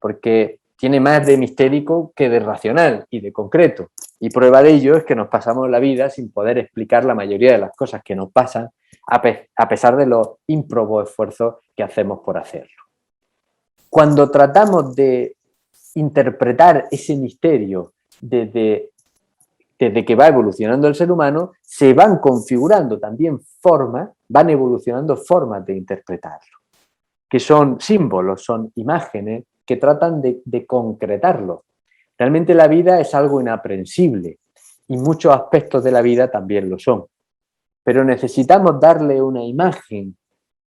porque tiene más de mistérico que de racional y de concreto. Y prueba de ello es que nos pasamos la vida sin poder explicar la mayoría de las cosas que nos pasan, a pesar de los ímprobos esfuerzos que hacemos por hacerlo. Cuando tratamos de interpretar ese misterio desde que va evolucionando el ser humano, se van configurando también formas, van evolucionando formas de interpretarlo, que son símbolos, son imágenes que tratan de concretarlo. Realmente la vida es algo inaprensible y muchos aspectos de la vida también lo son. Pero necesitamos darle una imagen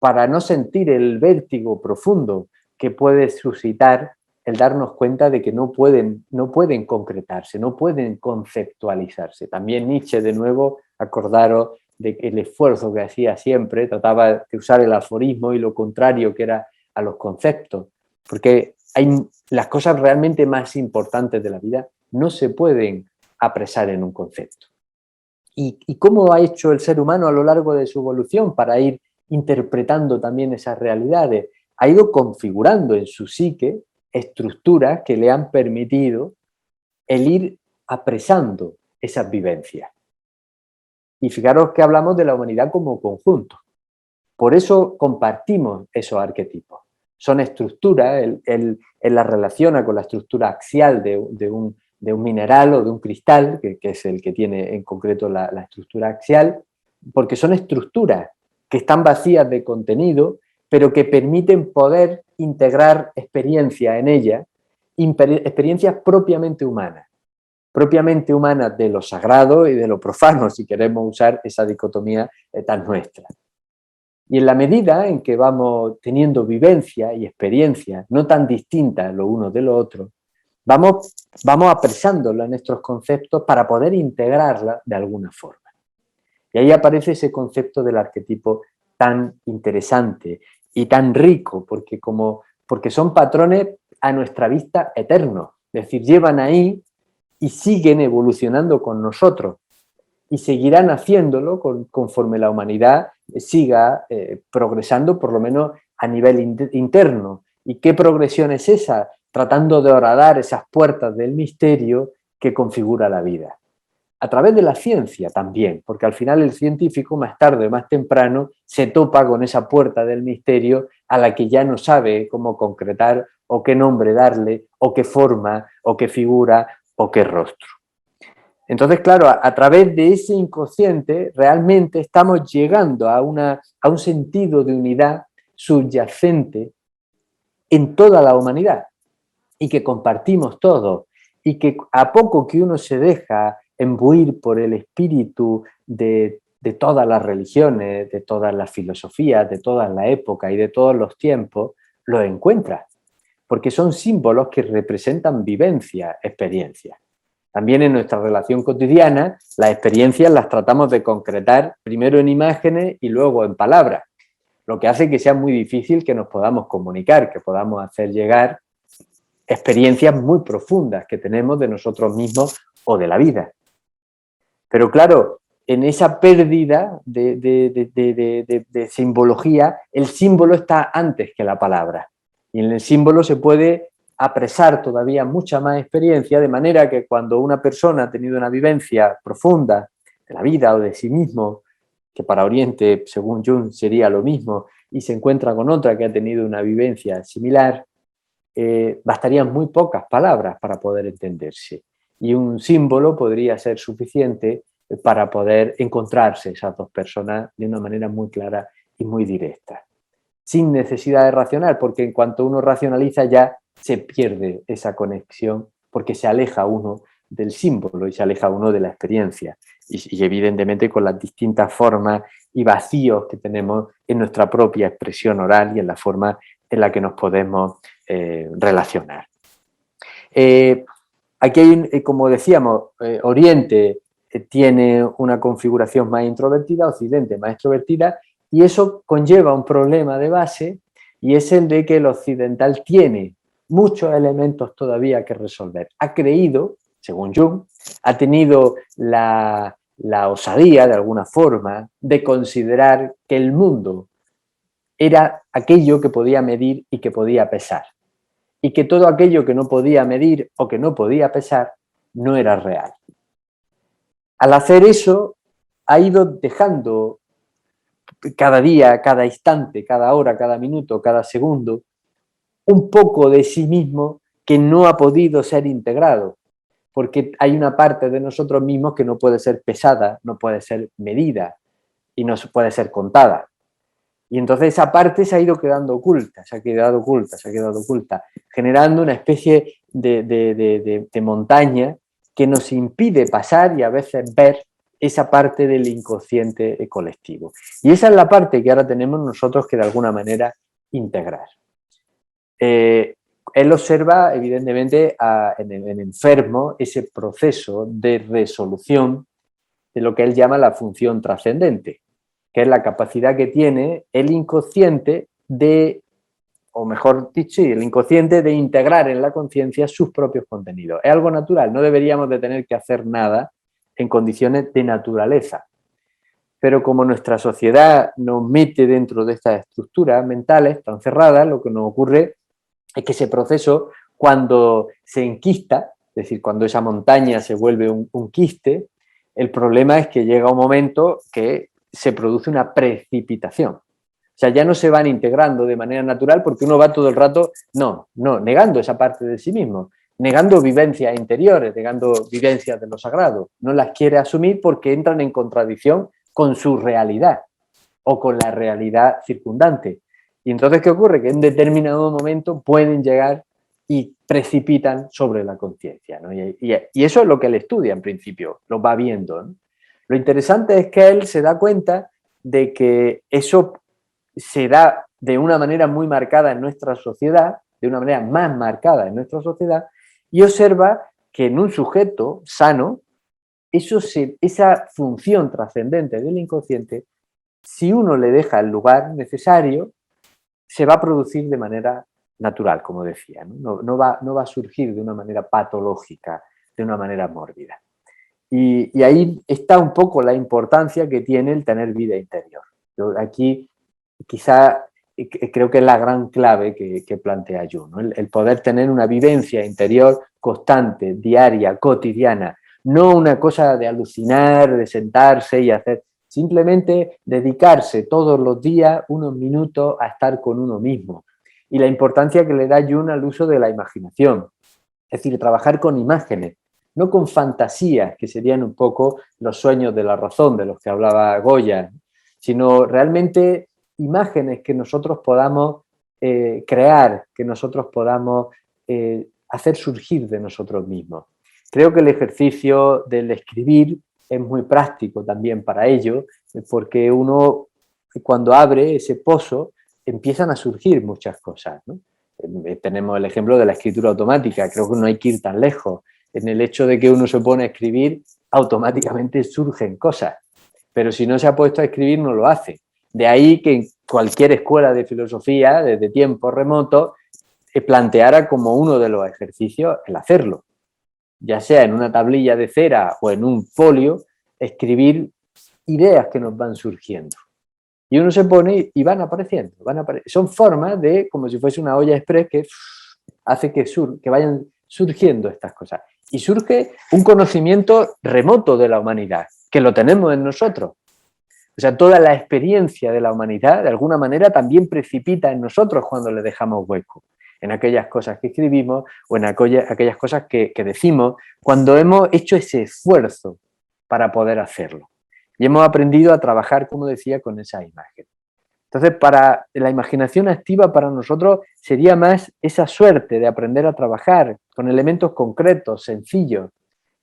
para no sentir el vértigo profundo que puede suscitar el darnos cuenta de que no pueden concretarse, no pueden conceptualizarse. También Nietzsche, de nuevo, acordaros de que el esfuerzo que hacía siempre, trataba de usar el aforismo y lo contrario que era a los conceptos, porque las cosas realmente más importantes de la vida no se pueden apresar en un concepto. ¿Y cómo ha hecho el ser humano a lo largo de su evolución para ir interpretando también esas realidades? Ha ido configurando en su psique estructuras que le han permitido el ir apresando esas vivencias. Y fijaros que hablamos de la humanidad como conjunto. Por eso compartimos esos arquetipos. Son estructuras, él las relaciona con la estructura axial de un mineral o de un cristal, que es el que tiene en concreto la estructura axial, porque son estructuras que están vacías de contenido, pero que permiten poder integrar experiencias en ellas, experiencias propiamente humanas de lo sagrado y de lo profano, si queremos usar esa dicotomía tan nuestra. Y en la medida en que vamos teniendo vivencias y experiencias no tan distintas lo uno de lo otro, vamos apresándola en nuestros conceptos para poder integrarla de alguna forma. Y ahí aparece ese concepto del arquetipo tan interesante y tan rico, porque son patrones a nuestra vista eternos, es decir, llevan ahí y siguen evolucionando con nosotros y seguirán haciéndolo conforme la humanidad siga progresando, por lo menos a nivel interno. ¿Y qué progresión es esa? Tratando de horadar esas puertas del misterio que configura la vida. A través de la ciencia también, porque al final el científico más tarde o más temprano se topa con esa puerta del misterio a la que ya no sabe cómo concretar o qué nombre darle o qué forma o qué figura o qué rostro. Entonces, claro, a través de ese inconsciente realmente estamos llegando a un sentido de unidad subyacente en toda la humanidad y que compartimos todos y que a poco que uno se deja imbuir por el espíritu de todas las religiones, de todas las filosofías, de todas las épocas y de todos los tiempos, lo encuentra, porque son símbolos que representan vivencias, experiencias. También en nuestra relación cotidiana, las experiencias las tratamos de concretar primero en imágenes y luego en palabras, lo que hace que sea muy difícil que nos podamos comunicar, que podamos hacer llegar experiencias muy profundas que tenemos de nosotros mismos o de la vida. Pero claro, en esa pérdida de simbología, el símbolo está antes que la palabra. Y en el símbolo se puede apresar todavía mucha más experiencia, de manera que cuando una persona ha tenido una vivencia profunda de la vida o de sí mismo, que para Oriente, según Jung, sería lo mismo, y se encuentra con otra que ha tenido una vivencia similar, bastarían muy pocas palabras para poder entenderse. Y un símbolo podría ser suficiente para poder encontrarse esas dos personas de una manera muy clara y muy directa, sin necesidad de racional, porque en cuanto uno racionaliza ya se pierde esa conexión, porque se aleja uno del símbolo y se aleja uno de la experiencia, y evidentemente con las distintas formas y vacíos que tenemos en nuestra propia expresión oral y en la forma en la que nos podemos relacionar. Aquí hay, como decíamos, Oriente tiene una configuración más introvertida, Occidente más extrovertida, y eso conlleva un problema de base, y es el de que el occidental tiene muchos elementos todavía que resolver. Ha creído, según Jung, ha tenido la osadía, de alguna forma, de considerar que el mundo era aquello que podía medir y que podía pesar. Y que todo aquello que no podía medir o que no podía pesar no era real. Al hacer eso, ha ido dejando cada día, cada instante, cada hora, cada minuto, cada segundo, un poco de sí mismo que no ha podido ser integrado, porque hay una parte de nosotros mismos que no puede ser pesada, no puede ser medida y no puede ser contada. Y entonces esa parte se ha ido quedando oculta, se ha quedado oculta, se ha quedado oculta, generando una especie de montaña que nos impide pasar y a veces ver esa parte del inconsciente colectivo. Y esa es la parte que ahora tenemos nosotros que de alguna manera integrar. Él observa, evidentemente, en el enfermo ese proceso de resolución de lo que él llama la función trascendente, que es la capacidad que tiene el inconsciente de, o mejor dicho, el inconsciente de integrar en la conciencia sus propios contenidos. Es algo natural, no deberíamos de tener que hacer nada en condiciones de naturaleza. Pero como nuestra sociedad nos mete dentro de estas estructuras mentales tan cerradas, lo que nos ocurre es que ese proceso, cuando se enquista, es decir, cuando esa montaña se vuelve un quiste, el problema es que llega un momento que se produce una precipitación. O sea, ya no se van integrando de manera natural porque uno va todo el rato, negando esa parte de sí mismo, negando vivencias interiores, negando vivencias de lo sagrado. No las quiere asumir porque entran en contradicción con su realidad o con la realidad circundante. Y entonces, ¿qué ocurre? Que en determinado momento pueden llegar y precipitan sobre la conciencia, ¿no? Y eso es lo que él estudia en principio, lo va viendo, ¿no? Lo interesante es que él se da cuenta de que eso se da de una manera muy marcada en nuestra sociedad, de una manera más marcada en nuestra sociedad, y observa que en un sujeto sano, esa función trascendente del inconsciente, si uno le deja el lugar necesario, se va a producir de manera natural, como decía, no va a surgir de una manera patológica, de una manera mórbida. Y ahí está un poco la importancia que tiene el tener vida interior. Yo aquí quizá creo que es la gran clave que plantea Jung, ¿no? El poder tener una vivencia interior constante, diaria, cotidiana, no una cosa de alucinar, de sentarse y hacer, simplemente dedicarse todos los días unos minutos a estar con uno mismo. Y la importancia que le da Jung al uso de la imaginación, es decir, trabajar con imágenes, no con fantasías, que serían un poco los sueños de la razón, de los que hablaba Goya, sino realmente imágenes que nosotros podamos crear, que nosotros podamos hacer surgir de nosotros mismos. Creo que el ejercicio del escribir es muy práctico también para ello, porque uno, cuando abre ese pozo, empiezan a surgir muchas cosas, ¿no? Tenemos el ejemplo de la escritura automática, creo que no hay que ir tan lejos. En el hecho de que uno se pone a escribir, automáticamente surgen cosas, pero si no se ha puesto a escribir no lo hace. De ahí que en cualquier escuela de filosofía, desde tiempos remotos, planteara como uno de los ejercicios el hacerlo, ya sea en una tablilla de cera o en un folio, escribir ideas que nos van surgiendo. Y uno se pone y van apareciendo, son formas de, como si fuese una olla express que hace que vayan surgiendo estas cosas. Y surge un conocimiento remoto de la humanidad, que lo tenemos en nosotros. O sea, toda la experiencia de la humanidad, de alguna manera, también precipita en nosotros cuando le dejamos hueco, en aquellas cosas que escribimos o en aquellas cosas que decimos, cuando hemos hecho ese esfuerzo para poder hacerlo. Y hemos aprendido a trabajar, como decía, con esa imagen. Entonces, para la imaginación activa para nosotros sería más esa suerte de aprender a trabajar con elementos concretos, sencillos,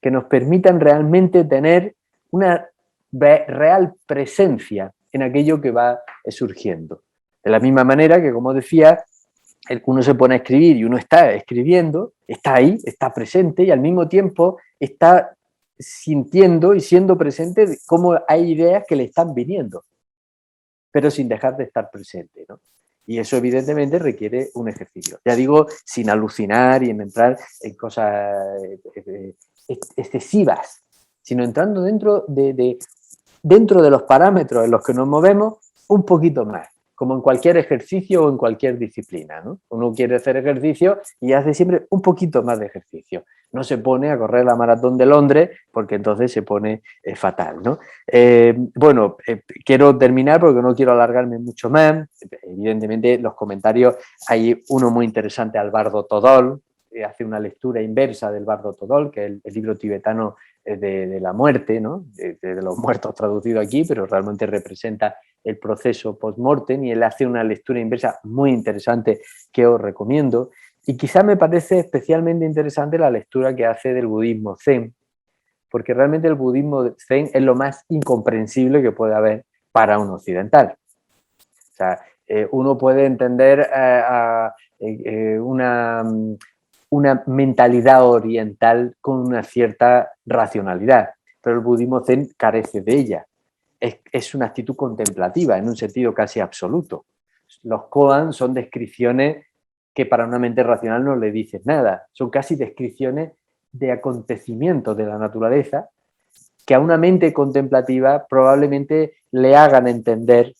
que nos permitan realmente tener una real presencia en aquello que va surgiendo. De la misma manera que, como decía, uno se pone a escribir y uno está escribiendo, está ahí, está presente y al mismo tiempo está sintiendo y siendo presente de cómo hay ideas que le están viniendo, pero sin dejar de estar presente, ¿no? Y eso evidentemente requiere un ejercicio. Ya digo, sin alucinar y en entrar en cosas excesivas, sino entrando dentro de los parámetros en los que nos movemos un poquito más. como en cualquier ejercicio o en cualquier disciplina, ¿no? Uno quiere hacer ejercicio y hace siempre un poquito más de ejercicio. No se pone a correr la maratón de Londres porque entonces se pone fatal, ¿no? Bueno, quiero terminar porque no quiero alargarme mucho más. Evidentemente, los comentarios, hay uno muy interesante al Bardo Todol, hace una lectura inversa del Bardo Todol, que es el libro tibetano de la muerte, ¿no? De los muertos traducido aquí, pero realmente representa el proceso post-mortem, y él hace una lectura inversa muy interesante que os recomiendo. Y quizá me parece especialmente interesante la lectura que hace del budismo zen, porque realmente el budismo zen es lo más incomprensible que puede haber para un occidental. O sea, uno puede entender una mentalidad oriental con una cierta racionalidad, pero el budismo zen carece de ella. Es una actitud contemplativa en un sentido casi absoluto. Los koan son descripciones que para una mente racional no le dices nada, son casi descripciones de acontecimientos de la naturaleza que a una mente contemplativa probablemente le hagan entender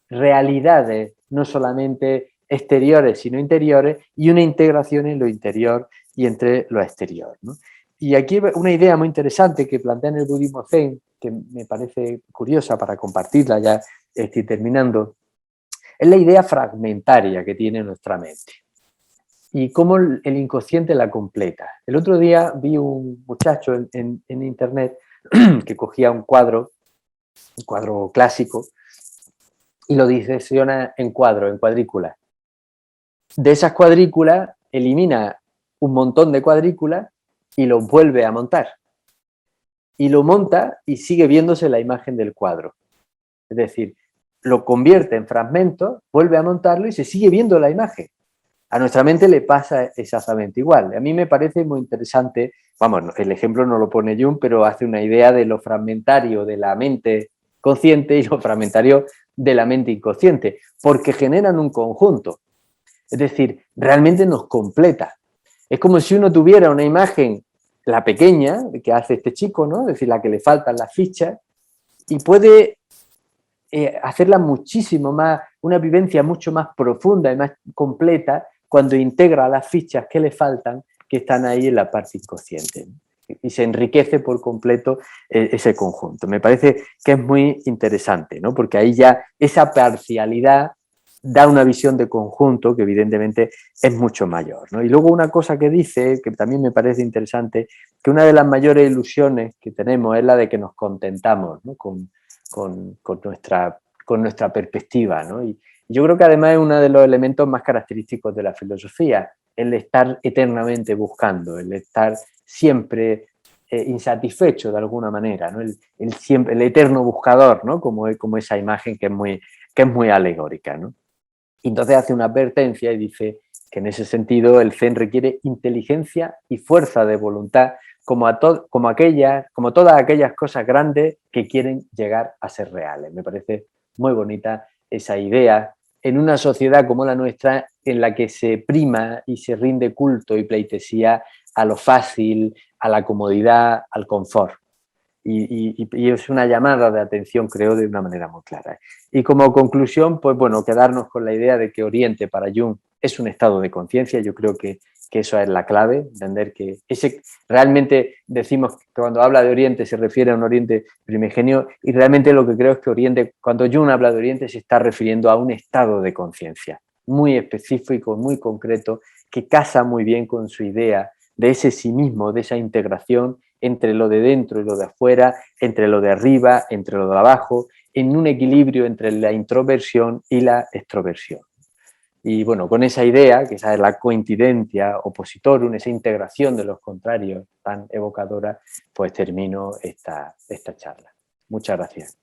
realidades no solamente exteriores, sino interiores, y una integración en lo interior y entre lo exterior, ¿no? Y aquí una idea muy interesante que plantea en el budismo zen, que me parece curiosa para compartirla, ya estoy terminando, es la idea fragmentaria que tiene nuestra mente y cómo el inconsciente la completa. El otro día vi un muchacho en internet que cogía un cuadro clásico, y lo disecciona en cuadros, en cuadrículas. De esas cuadrículas elimina un montón de cuadrículas y lo vuelve a montar. Y lo monta y sigue viéndose la imagen del cuadro. Es decir, lo convierte en fragmentos, vuelve a montarlo y se sigue viendo la imagen. A nuestra mente le pasa exactamente igual. A mí me parece muy interesante, vamos, el ejemplo no lo pone Jung, pero hace una idea de lo fragmentario de la mente consciente y lo fragmentario de la mente inconsciente, porque generan un conjunto. Es decir, realmente nos completa. Es como si uno tuviera una imagen, la pequeña, que hace este chico, ¿no? Es decir, la que le faltan las fichas, y puede hacerla muchísimo más, una vivencia mucho más profunda y más completa cuando integra las fichas que le faltan, que están ahí en la parte inconsciente. Y se enriquece por completo ese conjunto. Me parece que es muy interesante, ¿no? Porque ahí ya esa parcialidad da una visión de conjunto que evidentemente es mucho mayor, ¿no? Y luego una cosa que dice, que también me parece interesante, que una de las mayores ilusiones que tenemos es la de que nos contentamos, ¿no? con nuestra perspectiva, ¿no? Y yo creo que además es uno de los elementos más característicos de la filosofía, el estar eternamente buscando, el estar siempre insatisfecho de alguna manera, ¿no? El eterno buscador, ¿no? Como esa imagen que es muy alegórica, ¿no? Y entonces hace una advertencia y dice que en ese sentido el Zen requiere inteligencia y fuerza de voluntad como todas aquellas cosas grandes que quieren llegar a ser reales. Me parece muy bonita esa idea en una sociedad como la nuestra, en la que se prima y se rinde culto y pleitesía a lo fácil, a la comodidad, al confort. Y es una llamada de atención, creo, de una manera muy clara. Y como conclusión, pues bueno, quedarnos con la idea de que Oriente para Jung es un estado de conciencia. Yo creo que eso es la clave, entender que realmente decimos que cuando habla de Oriente se refiere a un Oriente primigenio, y realmente lo que creo es que Oriente, cuando Jung habla de Oriente, se está refiriendo a un estado de conciencia muy específico, muy concreto, que casa muy bien con su idea de ese sí mismo, de esa integración entre lo de dentro y lo de afuera, entre lo de arriba, entre lo de abajo, en un equilibrio entre la introversión y la extroversión. Y bueno, con esa idea, que esa es la coincidencia opositorum, esa integración de los contrarios tan evocadora, pues termino esta charla. Muchas gracias.